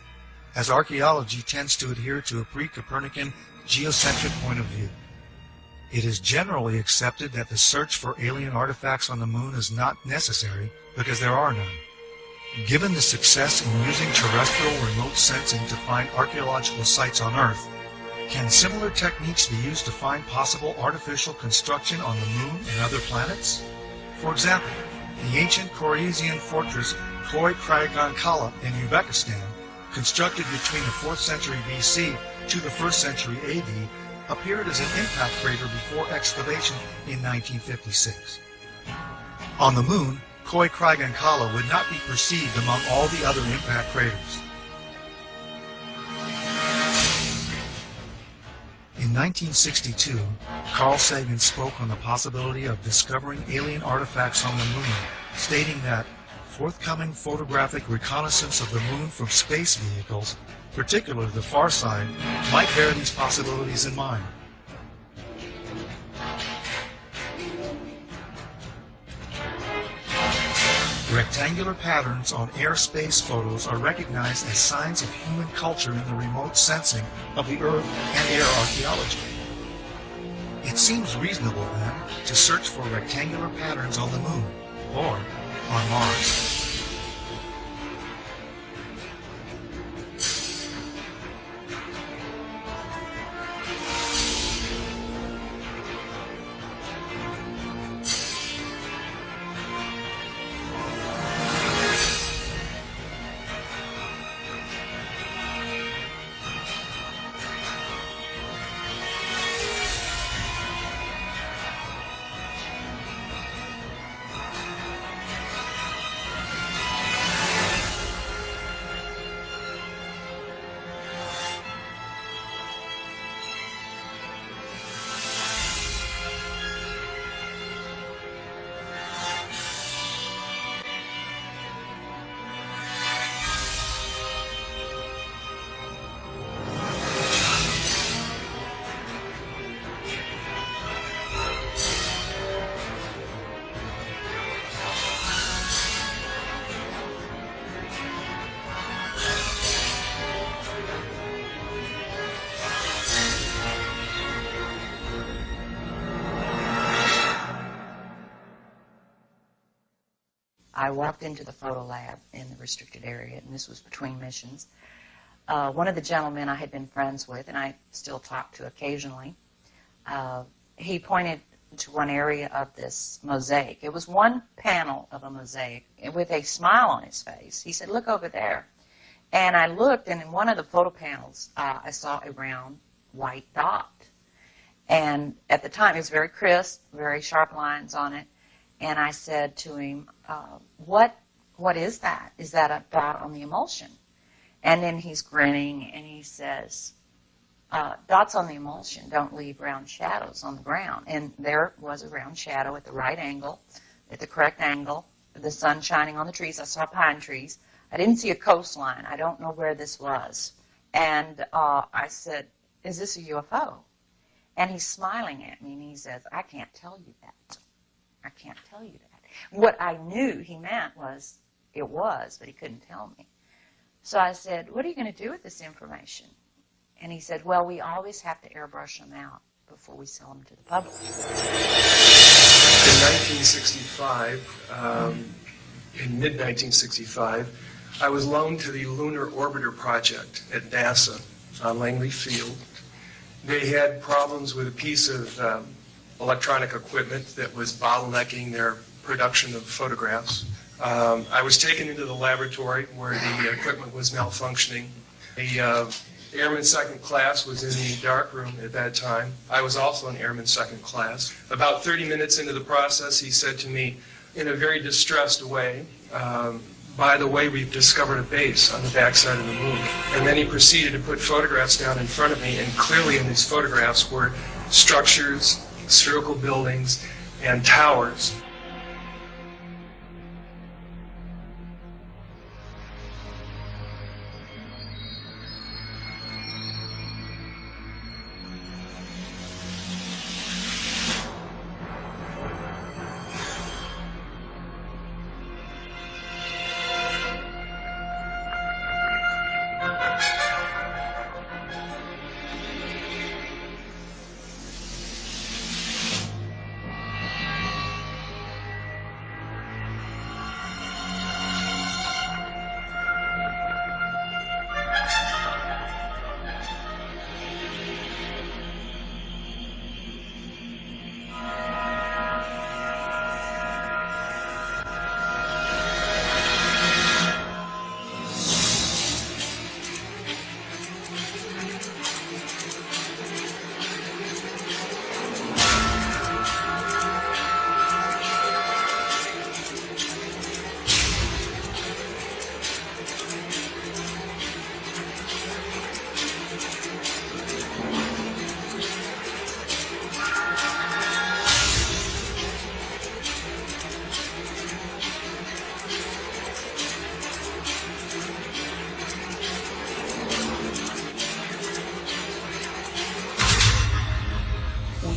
as archaeology tends to adhere to a pre-Copernican geocentric point of view. It is generally accepted that the search for alien artifacts on the moon is not necessary because there are none. Given the success in using terrestrial remote sensing to find archaeological sites on Earth, can similar techniques be used to find possible artificial construction on the moon and other planets? For example, the ancient Khorezmian fortress Khoi Kragan Kala in Uzbekistan, constructed between the 4th century BC to the 1st century AD, appeared as an impact crater before excavation in 1956. On the moon, Khoi Kragan Kala would not be perceived among all the other impact craters. In 1962, Carl Sagan spoke on the possibility of discovering alien artifacts on the moon, stating that forthcoming photographic reconnaissance of the moon from space vehicles, particularly the far side, might bear these possibilities in mind. Rectangular patterns on airspace photos are recognized as signs of human culture in the remote sensing of the Earth and air archaeology. It seems reasonable, then, to search for rectangular patterns on the moon, or on Mars. I walked into the photo lab in the restricted area, and this was between missions. One of the gentlemen I had been friends with, and I still talk to occasionally, he pointed to one area of this mosaic. It was one panel of a mosaic with a smile on his face. He said, "Look over there." And I looked, and in one of the photo panels, I saw a round white dot. And at the time, it was very crisp, very sharp lines on it. And I said to him, what is that? Is that a dot on the emulsion? And then he's grinning, and he says, dots on the emulsion don't leave round shadows on the ground. And there was a round shadow at the right angle, at the correct angle, the sun shining on the trees. I saw pine trees. I didn't see a coastline. I don't know where this was. And I said, "Is this a UFO?" And he's smiling at me, and he says, "I can't tell you that. I can't tell you that." What I knew he meant was it was, but he couldn't tell me. So I said, "What are you going to do with this information?" And he said, "Well, we always have to airbrush them out before we sell them to the public." In 1965, in mid-1965, I was loaned to the Lunar Orbiter Project at NASA on Langley Field. They had problems with a piece of electronic equipment that was bottlenecking their production of photographs. I was taken into the laboratory where the equipment was malfunctioning. The Airman Second Class was in the dark room at that time. I was also an Airman Second Class. About 30 minutes into the process, he said to me in a very distressed way, "By the way, we've discovered a base on the backside of the moon." And then he proceeded to put photographs down in front of me, and clearly in these photographs were structures, spherical buildings, and towers.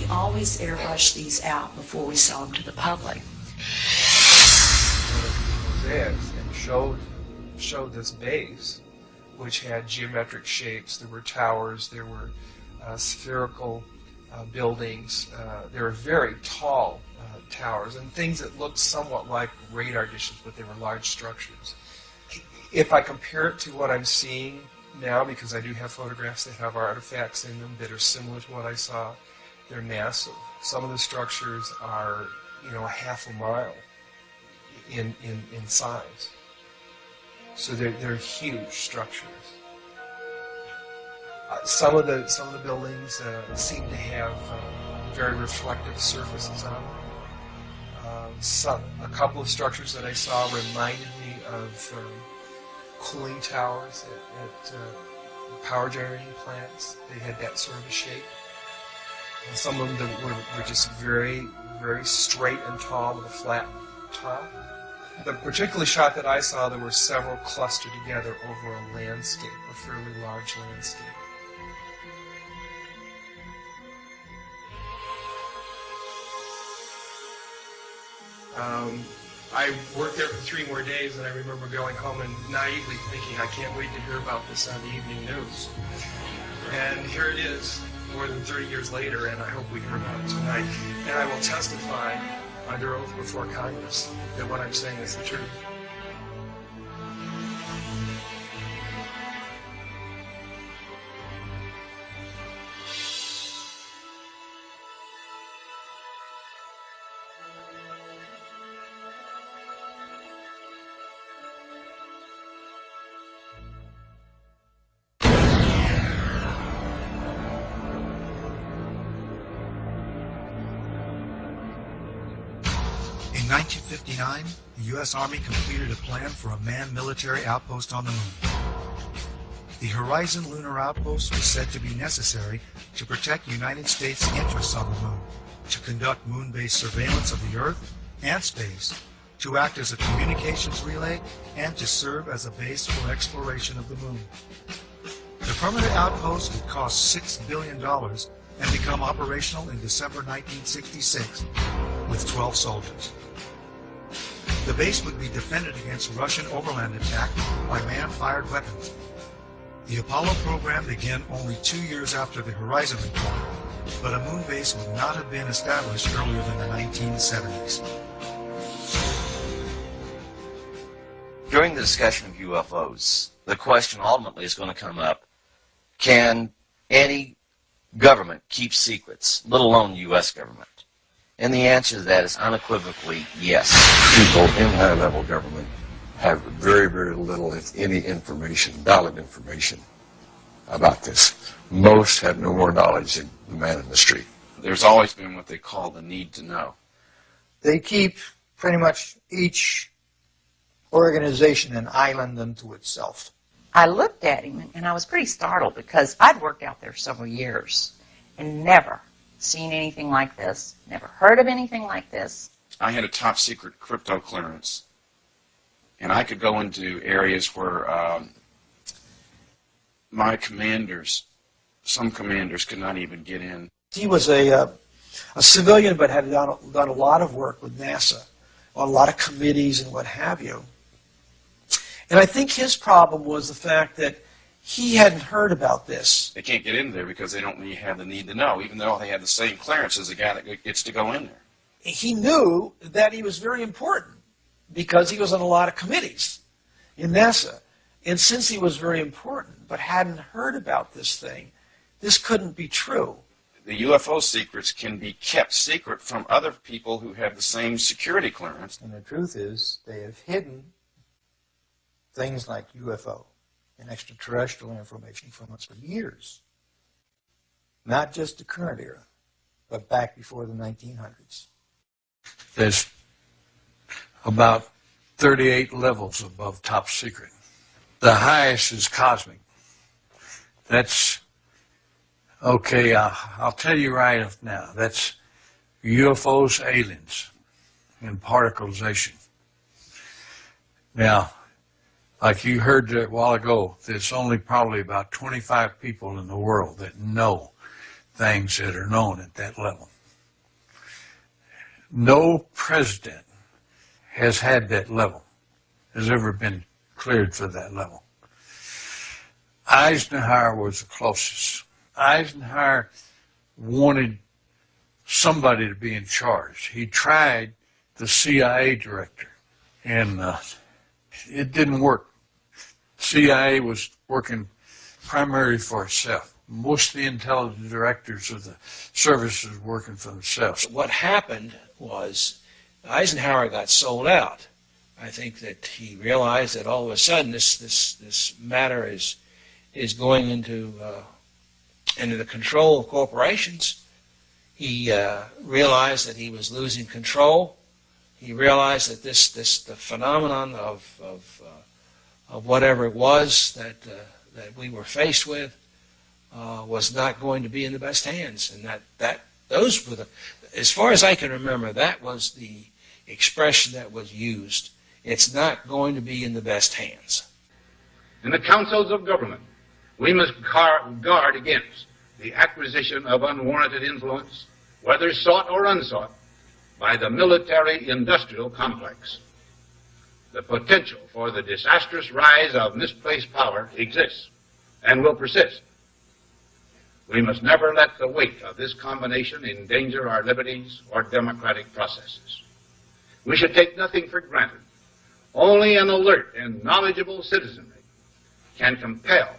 Always airbrush these out before we sell them to the public. Mosaics and showed this base, which had geometric shapes. There were towers, there were spherical buildings, there were very tall towers, and things that looked somewhat like radar dishes, but they were large structures. If I compare it to what I'm seeing now, because I do have photographs that have artifacts in them that are similar to what I saw, they're massive. Some of the structures are, a half a mile in size. So they're huge structures. Some of the buildings seem to have very reflective surfaces on them. A couple of structures that I saw reminded me of cooling towers at power generating plants. They had that sort of a shape. And some of them were just very, very straight and tall with a flat top. The particular shot that I saw, there were several clustered together over a landscape, a fairly large landscape. I worked there for 3 more days, and I remember going home and naively thinking, I can't wait to hear about this on the evening news. And here it is, more than 30 years later, and I hope we hear about it tonight. And I will testify under oath before Congress that what I'm saying is the truth. In 1959, the U.S. Army completed a plan for a manned military outpost on the moon. The Horizon Lunar Outpost was said to be necessary to protect United States interests on the moon, to conduct moon-based surveillance of the Earth and space, to act as a communications relay, and to serve as a base for exploration of the moon. The permanent outpost would cost $6 billion and become operational in December 1966 with 12 soldiers. The base would be defended against Russian overland attack by man-fired weapons. The Apollo program began only 2 years after the Horizon report, but a moon base would not have been established earlier than the 1970s. During the discussion of UFOs, the question ultimately is going to come up, can any government keep secrets, let alone U.S. government? And the answer to that is unequivocally yes. People in high-level government have very, very little, if any, information, valid information about this. Most have no more knowledge than the man in the street. There's always been what they call the need to know. They keep pretty much each organization an island unto itself. I looked at him and I was pretty startled because I'd worked out there several years and never seen anything like this, never heard of anything like this. I had a top secret crypto clearance, and I could go into areas where my commanders, some commanders, could not even get in. He was a civilian, but had done a lot of work with NASA, on a lot of committees and what have you. And I think his problem was the fact that he hadn't heard about this. They can't get in there because they don't really have the need to know, even though they have the same clearance as the guy that gets to go in there. He knew that he was very important because he was on a lot of committees in NASA. And since he was very important but hadn't heard about this thing, this couldn't be true. The UFO secrets can be kept secret from other people who have the same security clearance. And the truth is, they have hidden things like UFO and extraterrestrial information from us for years. Not just the current era, but back before the 1900s. There's about 38 levels above top secret. The highest is cosmic. That's, okay, I'll tell you right now, that's UFOs, aliens, and particleization. Now, like you heard a while ago, there's only probably about 25 people in the world that know things that are known at that level. No president has had that level, has ever been cleared for that level. Eisenhower was the closest. Eisenhower wanted somebody to be in charge. He tried the CIA director, and it didn't work. CIA was working primarily for itself. Most of the intelligence directors of the services were working for themselves. What happened was Eisenhower got sold out. I think that he realized that all of a sudden this matter is going into the control of corporations. He realized that he was losing control. He realized that the phenomenon of whatever it was that we were faced with was not going to be in the best hands, and those were as far as I can remember, that was the expression that was used. It's not going to be in the best hands. In the councils of government, we must guard against the acquisition of unwarranted influence, whether sought or unsought, by the military-industrial complex. The potential for the disastrous rise of misplaced power exists and will persist. We must never let the weight of this combination endanger our liberties or democratic processes. We should take nothing for granted. Only an alert and knowledgeable citizenry can compel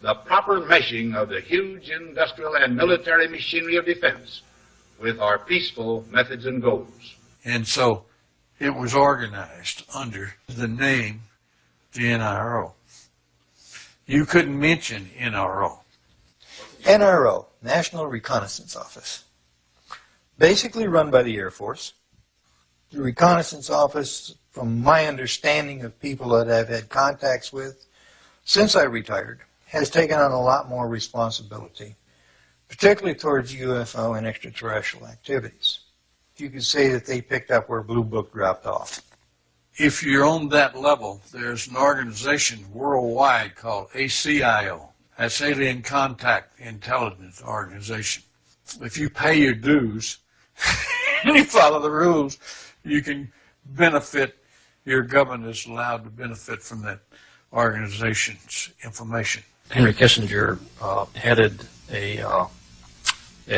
the proper meshing of the huge industrial and military machinery of defense with our peaceful methods and goals. And so it was organized under the name the NRO. You couldn't mention NRO. NRO, National Reconnaissance Office, basically run by the Air Force. The Reconnaissance Office, from my understanding of people that I've had contacts with since I retired, has taken on a lot more responsibility, particularly towards UFO and extraterrestrial activities. You could say that they picked up where Blue Book dropped off. If you're on that level, there's an organization worldwide called ACIO. That's Alien Contact Intelligence Organization. If you pay your dues and you follow the rules, you can benefit, your government is allowed to benefit from that organization's information. Henry Kissinger headed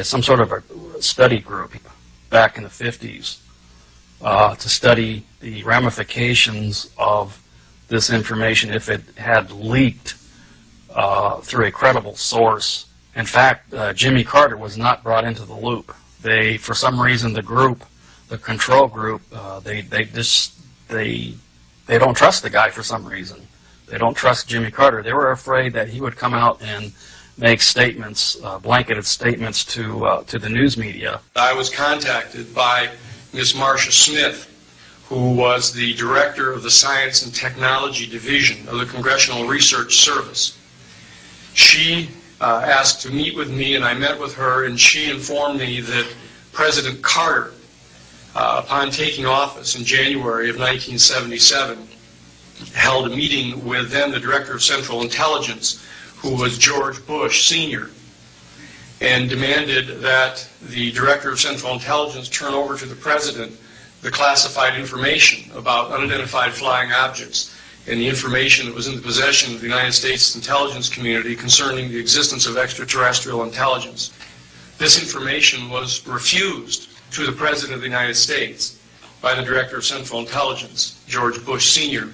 some sort of a study group back in the 50s to study the ramifications of this information if it had leaked through a credible source. In fact, Jimmy Carter was not brought into the loop. They, for some reason, the group, the control group, they don't trust the guy for some reason. They don't trust Jimmy Carter. They were afraid that he would come out and make statements, blanketed statements to the news media. I was contacted by Ms. Marcia Smith, who was the director of the Science and Technology Division of the Congressional Research Service. She asked to meet with me, and I met with her, and she informed me that President Carter, upon taking office in January of 1977, held a meeting with then the Director of Central Intelligence, who was George Bush Sr., and demanded that the Director of Central Intelligence turn over to the President the classified information about unidentified flying objects and the information that was in the possession of the United States intelligence community concerning the existence of extraterrestrial intelligence. This information was refused to the President of the United States by the Director of Central Intelligence, George Bush Sr.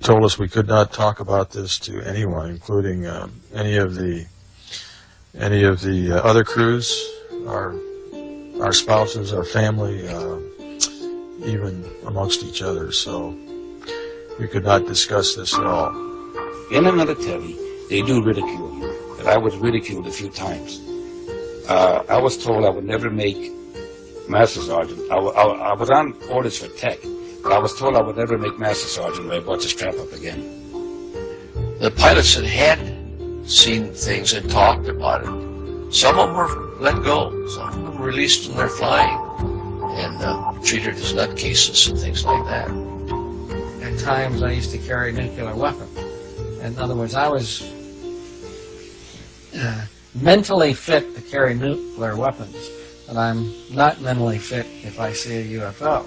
Told us we could not talk about this to anyone, including any of the other crews, our spouses, our family, even amongst each other. So we could not discuss this at all. In the military, they do ridicule you, and I was ridiculed a few times. I was told I would never make Master Sergeant. I was on orders for tech. I was told I would never make Master Sergeant if I brought this crap up again. The pilots that had seen things and talked about it, some of them were let go, some of them released from their flying and treated as nutcases and things like that. At times I used to carry a nuclear weapon. In other words, I was mentally fit to carry nuclear weapons, but I'm not mentally fit if I see a UFO.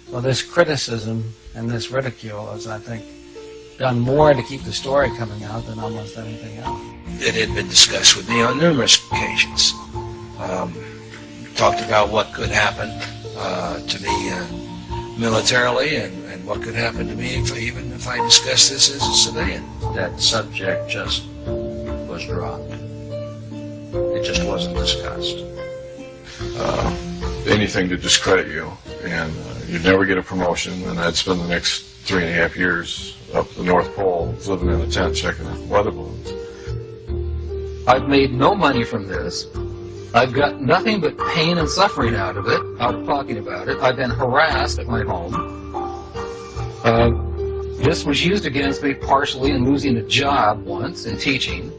Well, this criticism and this ridicule has, I think, done more to keep the story coming out than almost anything else. It had been discussed with me on numerous occasions. Talked about what could happen to me militarily and what could happen to me even if I discussed this as a civilian. That subject just was dropped. It just wasn't discussed. Anything to discredit you, and you'd never get a promotion, and I'd spend the next 3.5 years up the North Pole living in a tent checking the weather balloons. I've made no money from this. I've got nothing but pain and suffering out of it, out of talking about it. I've been harassed at my home. This was used against me partially in losing a job once in teaching.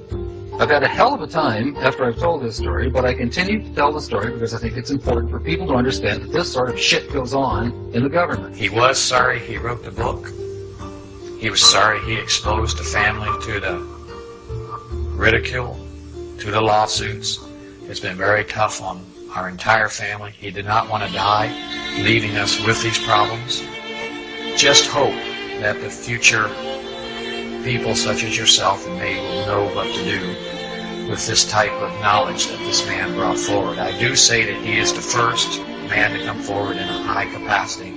I've had a hell of a time after I've told this story, but I continue to tell the story because I think it's important for people to understand that this sort of shit goes on in the government. He was sorry he wrote the book. He was sorry he exposed the family to the ridicule, to the lawsuits. It's been very tough on our entire family. He did not want to die, leaving us with these problems. Just hope that the future people such as yourself and me will know what to do with this type of knowledge that this man brought forward. I do say that he is the first man to come forward in a high capacity.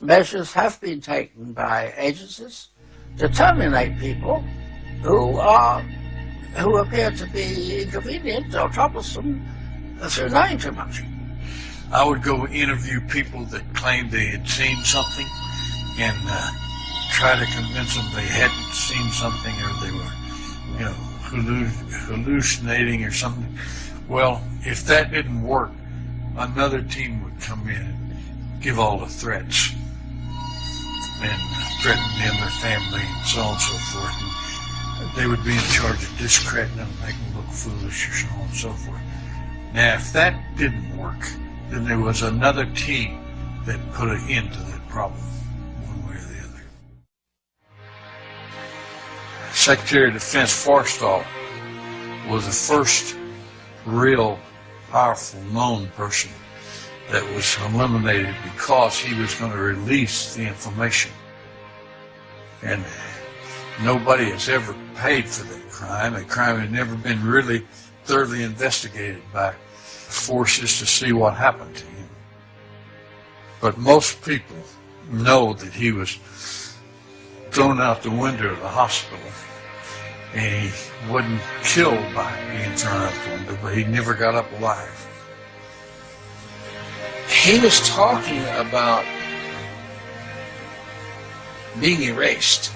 Measures have been taken by agencies to terminate people who appear to be inconvenient or troublesome through knowing too much. I would go interview people that claimed they had seen something and try to convince them they hadn't seen something or they were, hallucinating or something. Well, if that didn't work, another team would come in and give all the threats and threaten them, their family, and so on and so forth. And they would be in charge of discrediting them, making them look foolish, or so on and so forth. Now, if that didn't work, then there was another team that put an end to that problem, one way or the other. Secretary of Defense Forstall was the first real powerful known person that was eliminated because he was going to release the information. And nobody has ever paid for that crime. A crime had never been really thoroughly investigated by forces to see what happened to him. But most people know that he was thrown out the window of the hospital, and he wasn't killed by being thrown out the window, but he never got up alive. He was talking about being erased.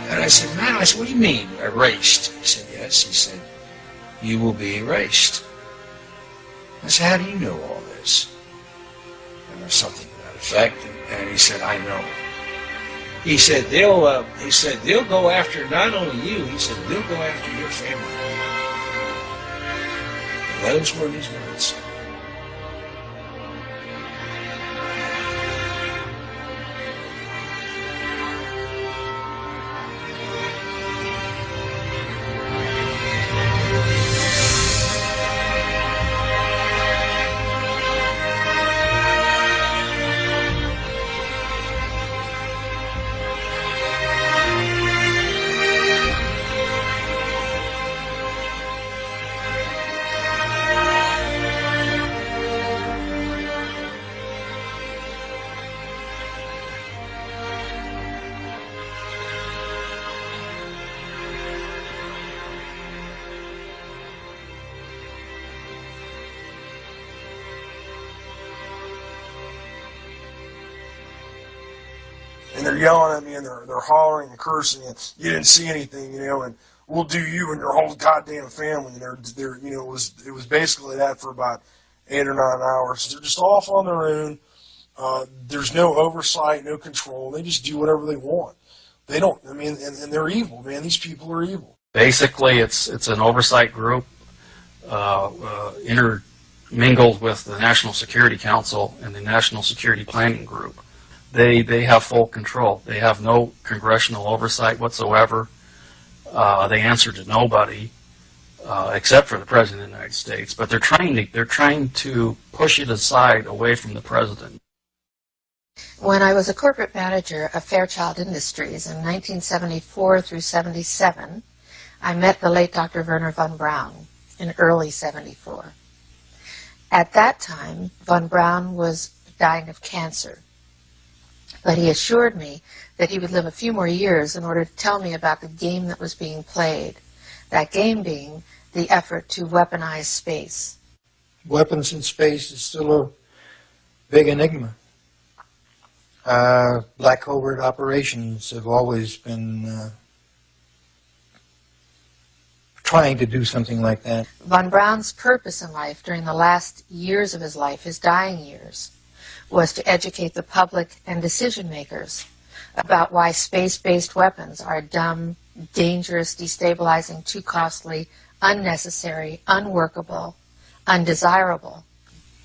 And I said, man, what do you mean, erased? He said, yes. He said, you will be erased. I said, how do you know all this? And there's something to that effect. And he said, I know. He said, they'll go after not only you, he said, they'll go after your family. And those were his words. And they're yelling at me, and they're hollering and cursing, and you didn't see anything, and we'll do you and your whole goddamn family. And they're it was basically that for about 8 or 9 hours. They're just off on their own. There's no oversight, no control. They just do whatever they want. They don't. And they're evil, man. These people are evil. Basically, it's an oversight group intermingled with the National Security Council and the National Security Planning Group. They have full control. They have no congressional oversight whatsoever. They answer to nobody except for the President of the United States. But they're trying to push it aside away from the President. When I was a corporate manager of Fairchild Industries in 1974 through 77, I met the late Dr. Werner von Braun in early 74. At that time, von Braun was dying of cancer. But he assured me that he would live a few more years in order to tell me about the game that was being played, that game being the effort to weaponize space. Weapons in space is still a big enigma. Black covert operations have always been trying to do something like that. Von Braun's purpose in life during the last years of his life, his dying years, was to educate the public and decision makers about why space-based weapons are dumb, dangerous, destabilizing, too costly, unnecessary, unworkable, undesirable.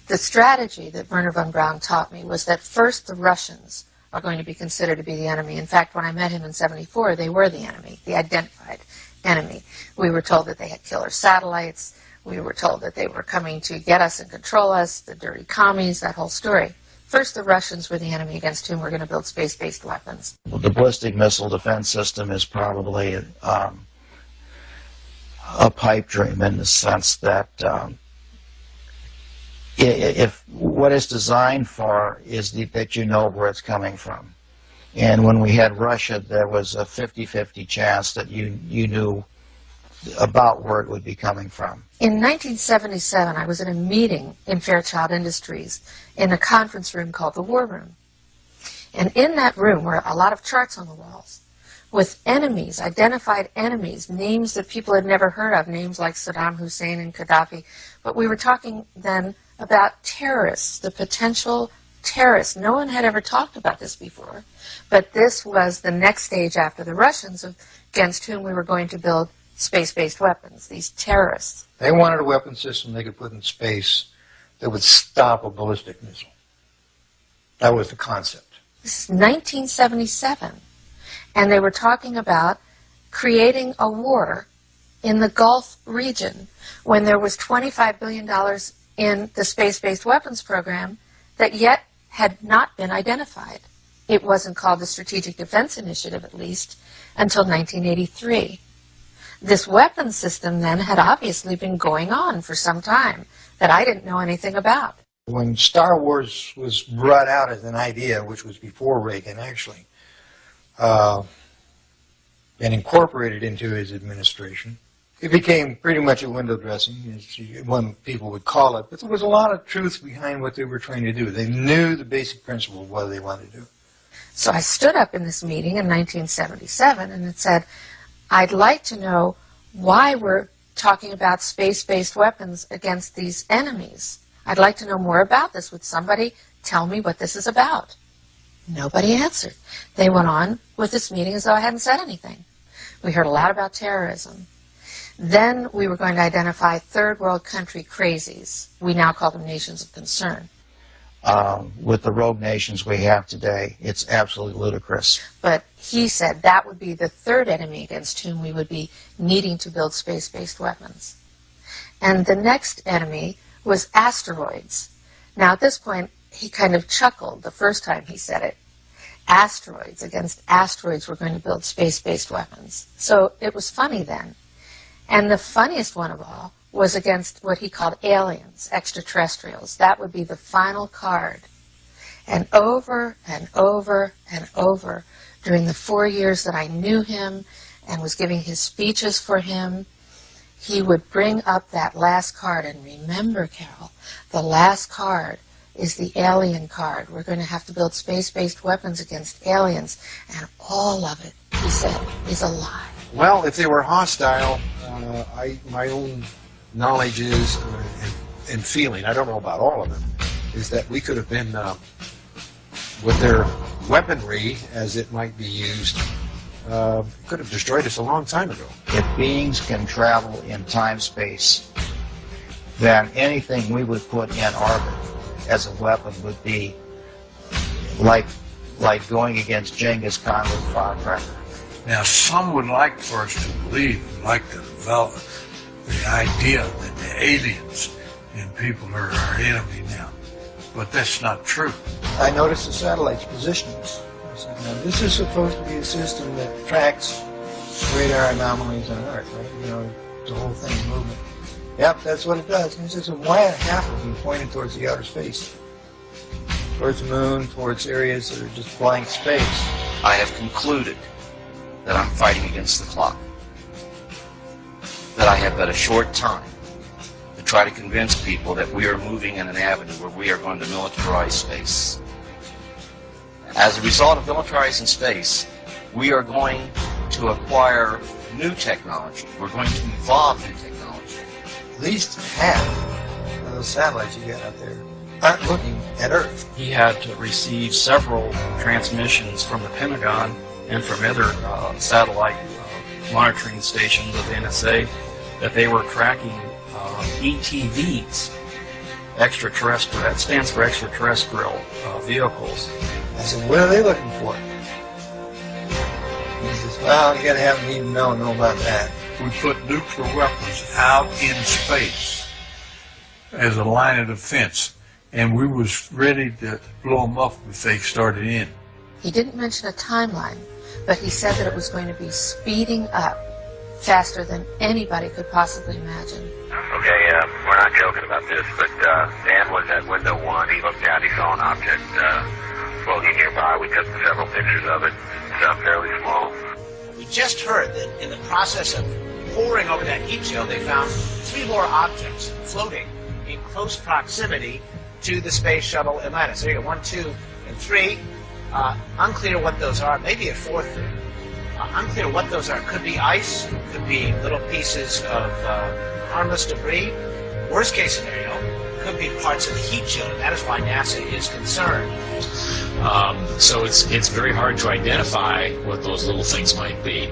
The strategy that Wernher von Braun taught me was that first the Russians are going to be considered to be the enemy. In fact, when I met him in '74, they were the enemy, the identified enemy. We were told that they had killer satellites. We were told that they were coming to get us and control us, the dirty commies, that whole story. First, the Russians were the enemy against whom we're going to build space-based weapons. Well, the ballistic missile defense system is probably a pipe dream in the sense that if what it's designed for is that you know where it's coming from. And when we had Russia, there was a 50-50 chance that you knew about where it would be coming from. In 1977, I was in a meeting in Fairchild Industries in a conference room called the War Room. And in that room were a lot of charts on the walls with enemies, identified enemies, names that people had never heard of, names like Saddam Hussein and Gaddafi. But we were talking then about terrorists, the potential terrorists. No one had ever talked about this before. But this was the next stage after the Russians against whom we were going to build space-based weapons, these terrorists. They wanted a weapon system they could put in space that would stop a ballistic missile. That was the concept. This is 1977. And they were talking about creating a war in the Gulf region when there was $25 billion in the space-based weapons program that yet had not been identified. It wasn't called the Strategic Defense Initiative, at least, until 1983. This weapons system then had obviously been going on for some time that I didn't know anything about. When Star Wars was brought out as an idea, which was before Reagan actually, and incorporated into his administration, it became pretty much a window dressing, as one people would call it. But there was a lot of truth behind what they were trying to do. They knew the basic principle of what they wanted to do. So I stood up in this meeting in 1977 and it said, I'd like to know why we're talking about space-based weapons against these enemies. I'd like to know more about this. Would somebody tell me what this is about? Nobody answered. They went on with this meeting as though I hadn't said anything. We heard a lot about terrorism. Then we were going to identify third world country crazies. We now call them nations of concern. With the rogue nations we have today, it's absolutely ludicrous. But he said that would be the third enemy against whom we would be needing to build space-based weapons. And the next enemy was asteroids. Now at this point, he kind of chuckled the first time he said it. Asteroids, against asteroids we're going to build space-based weapons. So it was funny then. And the funniest one of all was against what he called aliens, extraterrestrials. That would be the final card. And over and over and over, during the 4 years that I knew him and was giving his speeches for him, he would bring up that last card. And remember, Carol, the last card is the alien card. We're going to have to build space-based weapons against aliens. And all of it, he said, is a lie. Well, if they were hostile, my own knowledge is, and feeling, I don't know about all of them, is that we could have been, with their weaponry, as it might be used, could have destroyed us a long time ago. If beings can travel in time-space, then anything we would put in orbit as a weapon would be like going against Genghis Khan with a firecracker. Now, some would like for us to believe, like to develop the idea that the aliens and people are our enemy now. But that's not true. I noticed the satellite's positions. I said, now this is supposed to be a system that tracks radar anomalies on Earth, right? You know, the whole thing's moving. Yep, that's what it does. And he says, why are half of them pointed towards the outer space? Towards the moon, towards areas that are just blank space. I have concluded that I'm fighting against the clock. That I have but a short time to try to convince people that we are moving in an avenue where we are going to militarize space. As a result of militarizing space, we are going to acquire new technology. We're going to evolve new technology. At least half of those satellites you got out there aren't looking at Earth. He had to receive several transmissions from the Pentagon and from other satellite monitoring stations of the NSA that they were tracking ETVs, extraterrestrial. That stands for extraterrestrial vehicles. I said, what are they looking for? He says, well, you got to have them even know about that. We put nuclear weapons out in space as a line of defense, and we was ready to blow them up if they started in. He didn't mention a timeline, but he said that it was going to be speeding up faster than anybody could possibly imagine. Okay, we're not joking about this, but Dan was at window 1. He looked out, he saw an object floating nearby. We took several pictures of it. It's fairly small. We just heard that in the process of poring over that heat shield, they found 3 more objects floating in close proximity to the space shuttle Atlantis. So you got 1, 2, and 3. Unclear what those are. Maybe a 4th. Unclear what those are. Could be ice. Could be little pieces of harmless debris. Worst case scenario, could be parts of the heat shield, and that is why NASA is concerned. So it's very hard to identify what those little things might be.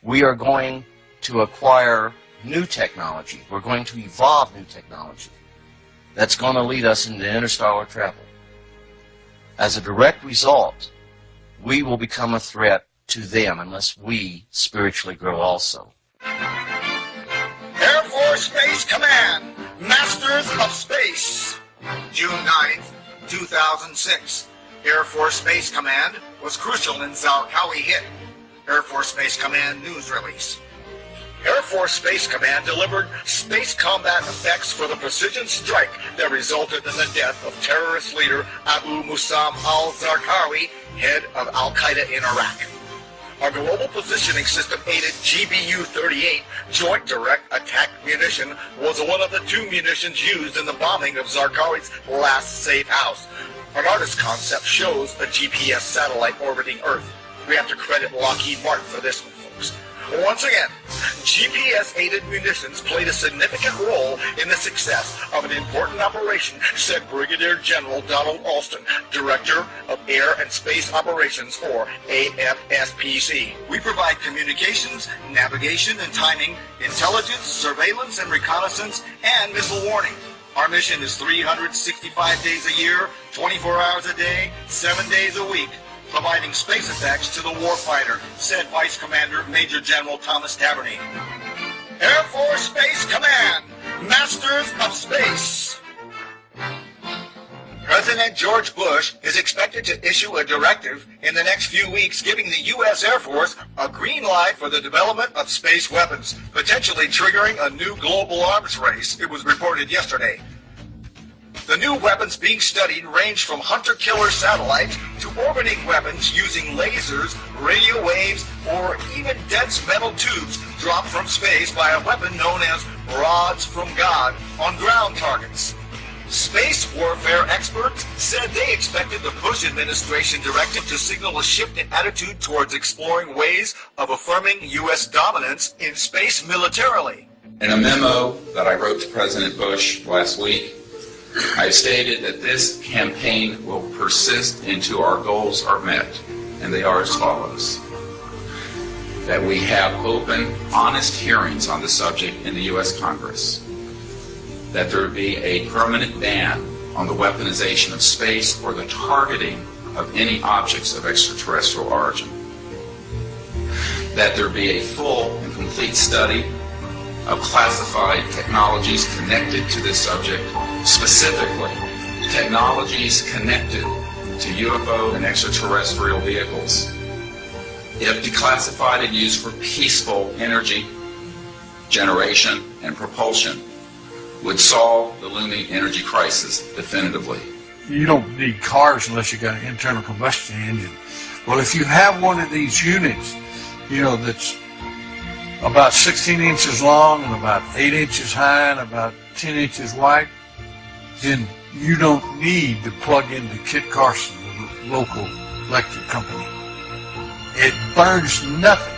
We are going to acquire new technology. We're going to evolve new technology that's going to lead us into interstellar travel. As a direct result, we will become a threat to them unless we spiritually grow also. Air Force Space Command, Masters of Space. June 9th, 2006. Air Force Space Command was crucial in Zarqawi hit. Air Force Space Command news release. Air Force Space Command delivered space combat effects for the precision strike that resulted in the death of terrorist leader Abu Musam al-Zarqawi, head of Al-Qaeda in Iraq. Our global positioning system aided GBU-38 Joint Direct Attack Munition was one of the 2 munitions used in the bombing of Zarqawi's last safe house. Our artist concept shows a GPS satellite orbiting Earth. We have to credit Lockheed Martin for this one, folks. Once again, GPS-aided munitions played a significant role in the success of an important operation, said Brigadier General Donald Alston, Director of Air and Space Operations, or AFSPC. We provide communications, navigation and timing, intelligence, surveillance and reconnaissance, and missile warning. Our mission is 365 days a year, 24 hours a day, 7 days a week, providing space effects to the warfighter, said Vice Commander Major General Thomas Taverny. Air Force Space Command, Masters of Space. President George Bush is expected to issue a directive in the next few weeks giving the U.S. Air Force a green light for the development of space weapons, potentially triggering a new global arms race, it was reported yesterday. The new weapons being studied range from hunter-killer satellites to orbiting weapons using lasers, radio waves, or even dense metal tubes dropped from space by a weapon known as rods from God on ground targets. Space warfare experts said they expected the Bush administration directive to signal a shift in attitude towards exploring ways of affirming U.S. dominance in space militarily. In a memo that I wrote to President Bush last week, I stated that this campaign will persist until our goals are met, and they are as follows. That we have open, honest hearings on the subject in the U.S. Congress. That there be a permanent ban on the weaponization of space or the targeting of any objects of extraterrestrial origin. That there be a full and complete study of classified technologies connected to this subject, specifically technologies connected to UFO and extraterrestrial vehicles. If declassified and used for peaceful energy generation and propulsion, would solve the looming energy crisis definitively. You don't need cars unless you got an internal combustion engine. Well, if you have one of these units, you know, that's about 16 inches long and about 8 inches high and about 10 inches wide, then you don't need to plug into Kit Carson, the local electric company. It burns nothing.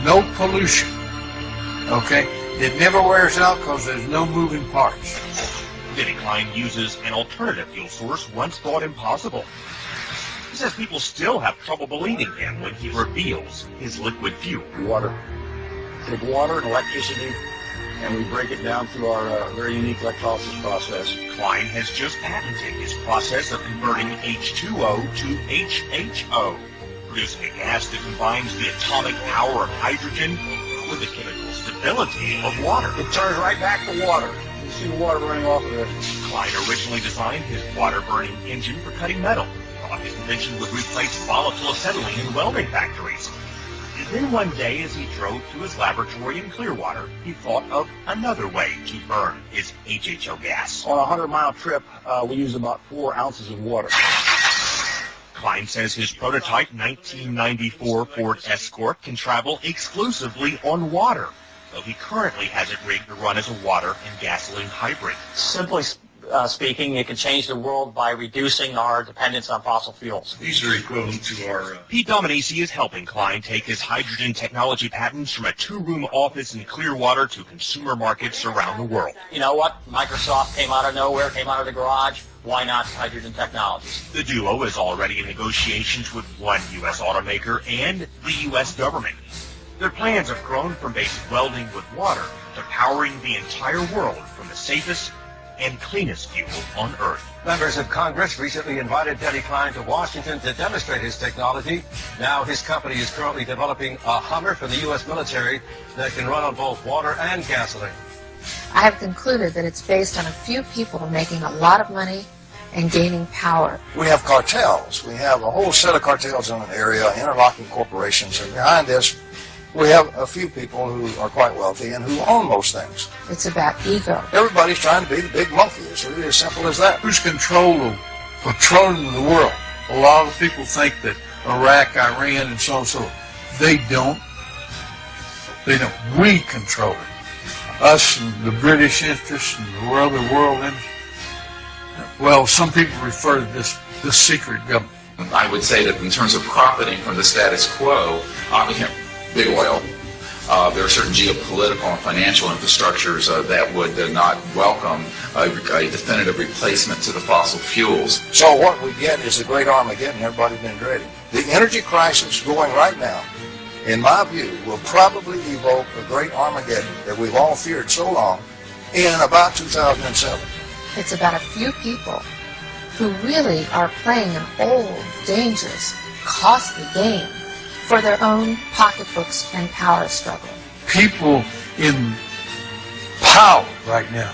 No pollution. Okay? It never wears out because there's no moving parts. Denny Klein uses an alternative fuel source once thought impossible. He says people still have trouble believing him when he reveals his liquid fuel. Water. Take water and electricity, and we break it down through our very unique electrolysis process. Klein has just patented his process of converting H2O to HHO, producing a gas that combines the atomic power of hydrogen with the chemical stability of water. It turns right back to water. You see the water running off of it. Klein originally designed his water-burning engine for cutting metal. Thought his invention would replace volatile acetylene in welding factories. And then one day, as he drove to his laboratory in Clearwater, he thought of another way to burn his HHO gas. On a 100-mile trip, we use about 4 ounces of water. Klein says his prototype 1994 Ford Escort can travel exclusively on water, though he currently has it rigged to run as a water and gasoline hybrid. Simply speaking, it can change the world by reducing our dependence on fossil fuels. These are equivalent to our... Pete Dominici is helping Klein take his hydrogen technology patents from a 2-room office in Clearwater to consumer markets around the world. You know what? Microsoft came out of nowhere, came out of the garage. Why not hydrogen technologies? The duo is already in negotiations with one U.S. automaker and the U.S. government. Their plans have grown from basic welding with water to powering the entire world from the safest and cleanest fuel on Earth. Members of Congress recently invited Denny Klein to Washington to demonstrate his technology. Now his company is currently developing a Hummer for the U.S. military that can run on both water and gasoline. I have concluded that it's based on a few people making a lot of money and gaining power. We have cartels. We have a whole set of cartels in an area, interlocking corporations, and behind this we have a few people who are quite wealthy and who own most things. It's about ego. Everybody's trying to be the big monkey. It's really as simple as that. Who's controlling the world? A lot of people think that Iraq, Iran, and so on and so on. They don't. They don't. We control it. Us and the British interests and the world interests. Well, some people refer to this the secret government. I would say that in terms of profiting from the status quo, big oil, there are certain geopolitical and financial infrastructures that would not welcome a definitive replacement to the fossil fuels. So what we get is the great Armageddon everybody's been dreading. The energy crisis going right now, in my view, will probably evoke a great Armageddon that we've all feared so long in about 2007. It's about a few people who really are playing an old, dangerous, costly game for their own pocketbooks and power struggle. People in power right now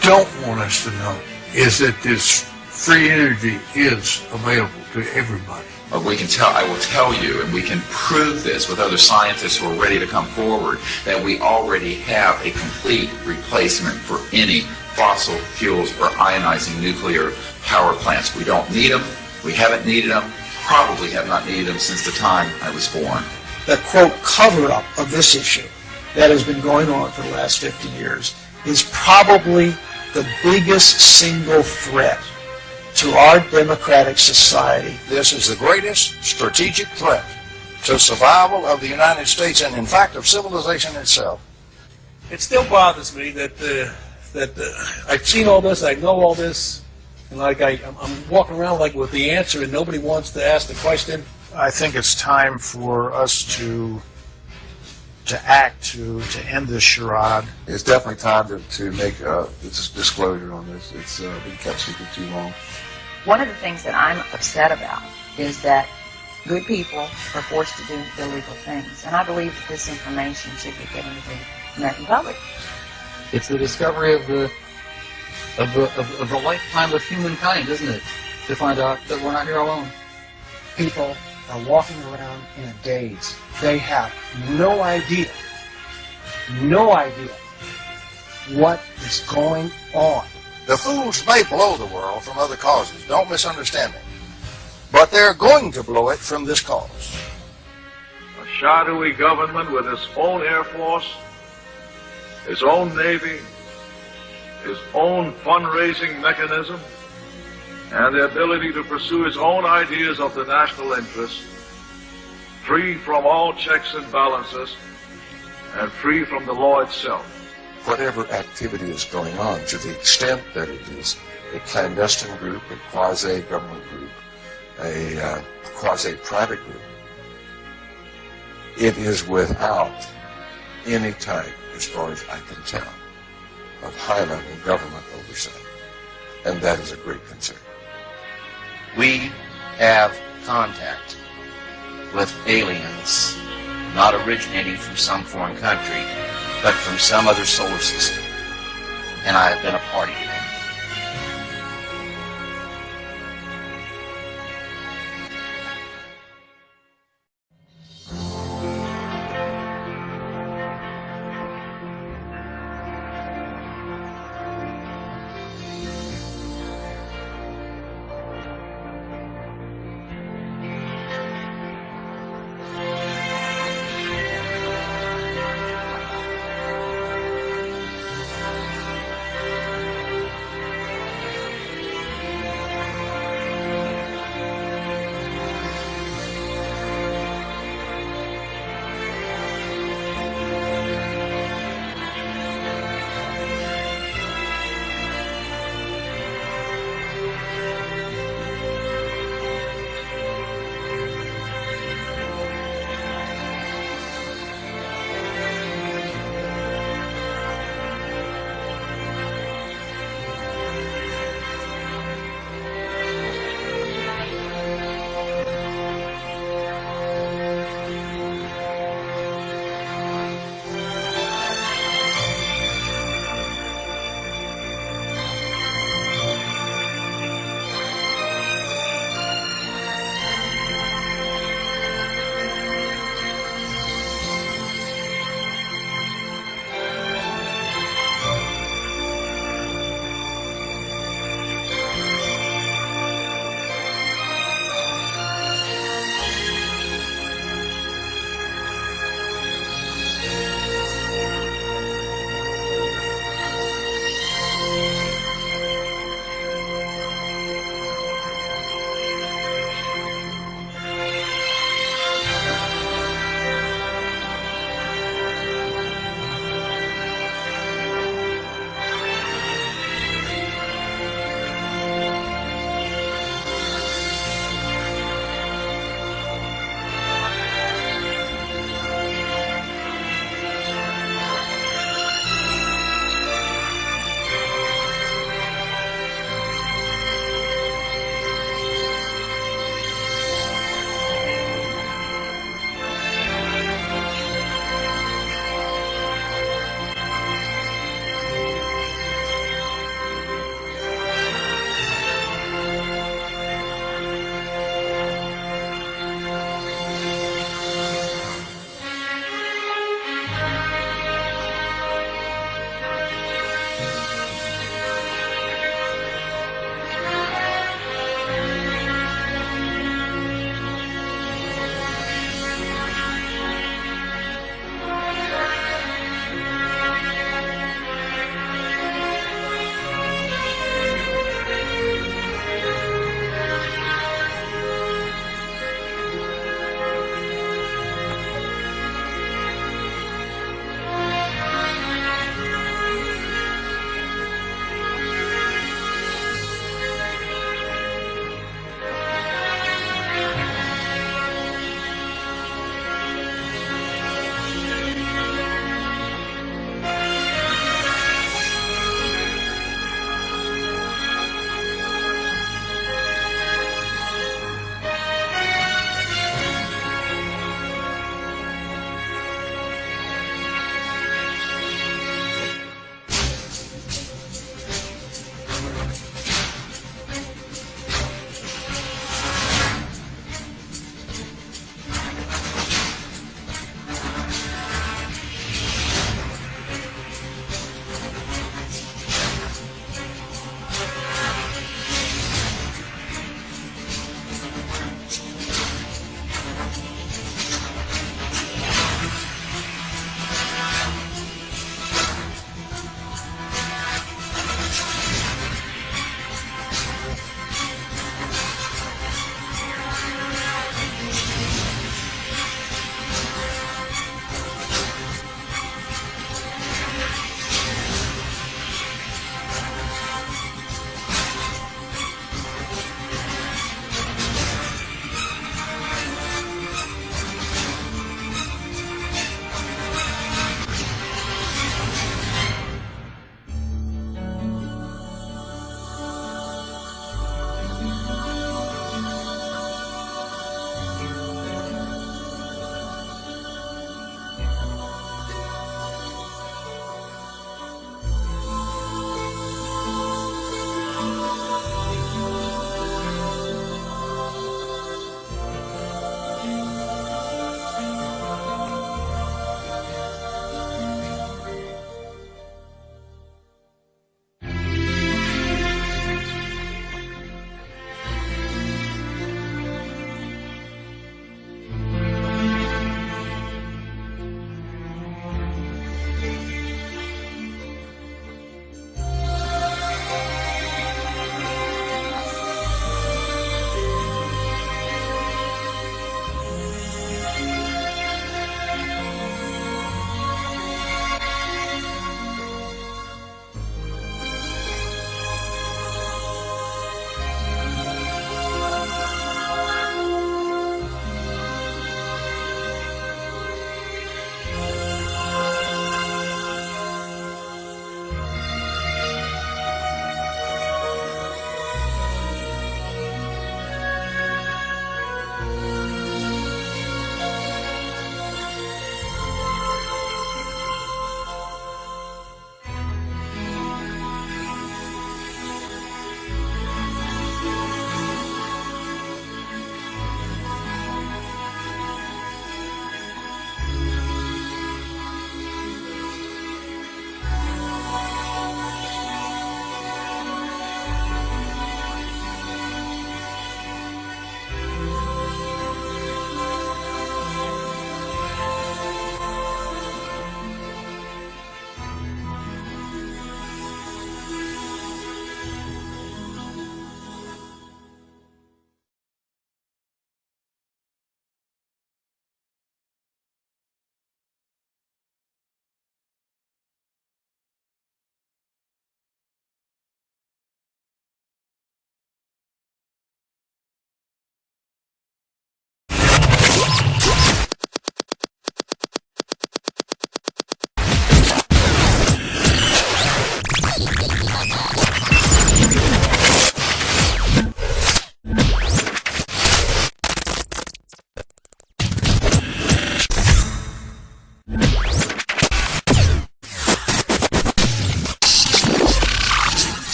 don't want us to know is that this free energy is available to everybody. I will tell you, and we can prove this with other scientists who are ready to come forward, that we already have a complete replacement for any fossil fuels or ionizing nuclear power plants. We don't need them. We haven't needed them. Probably have not needed them since the time I was born. The, quote, cover-up of this issue that has been going on for the last 50 years is probably the biggest single threat to our democratic society. This is the greatest strategic threat to survival of the United States and, in fact, of civilization itself. It still bothers me that I've seen all this, I know all this, and like I'm walking around like with the answer and nobody wants to ask the question. I think it's time for us to act, to end this charade. It's definitely time to make this disclosure on this. It's been kept secret too long. One of the things that I'm upset about is that good people are forced to do illegal things, and I believe that this information should be given to American public. It's the discovery of the lifetime of humankind, isn't it? To find out that we're not here alone. People are walking around in a daze. They have no idea what is going on. The fools may blow the world from other causes, don't misunderstand me. But they're going to blow it from this cause. A shadowy government with its own Air Force, its own Navy, its own fundraising mechanism, and the ability to pursue its own ideas of the national interest, free from all checks and balances, and free from the law itself. Whatever activity is going on, to the extent that it is a clandestine group, a quasi-government group, a quasi-private group, it is without any type, as far as I can tell, of high-level government oversight. And that is a great concern. We have contact with aliens not originating from some foreign country, but from some other solar system. And I have been a party to that.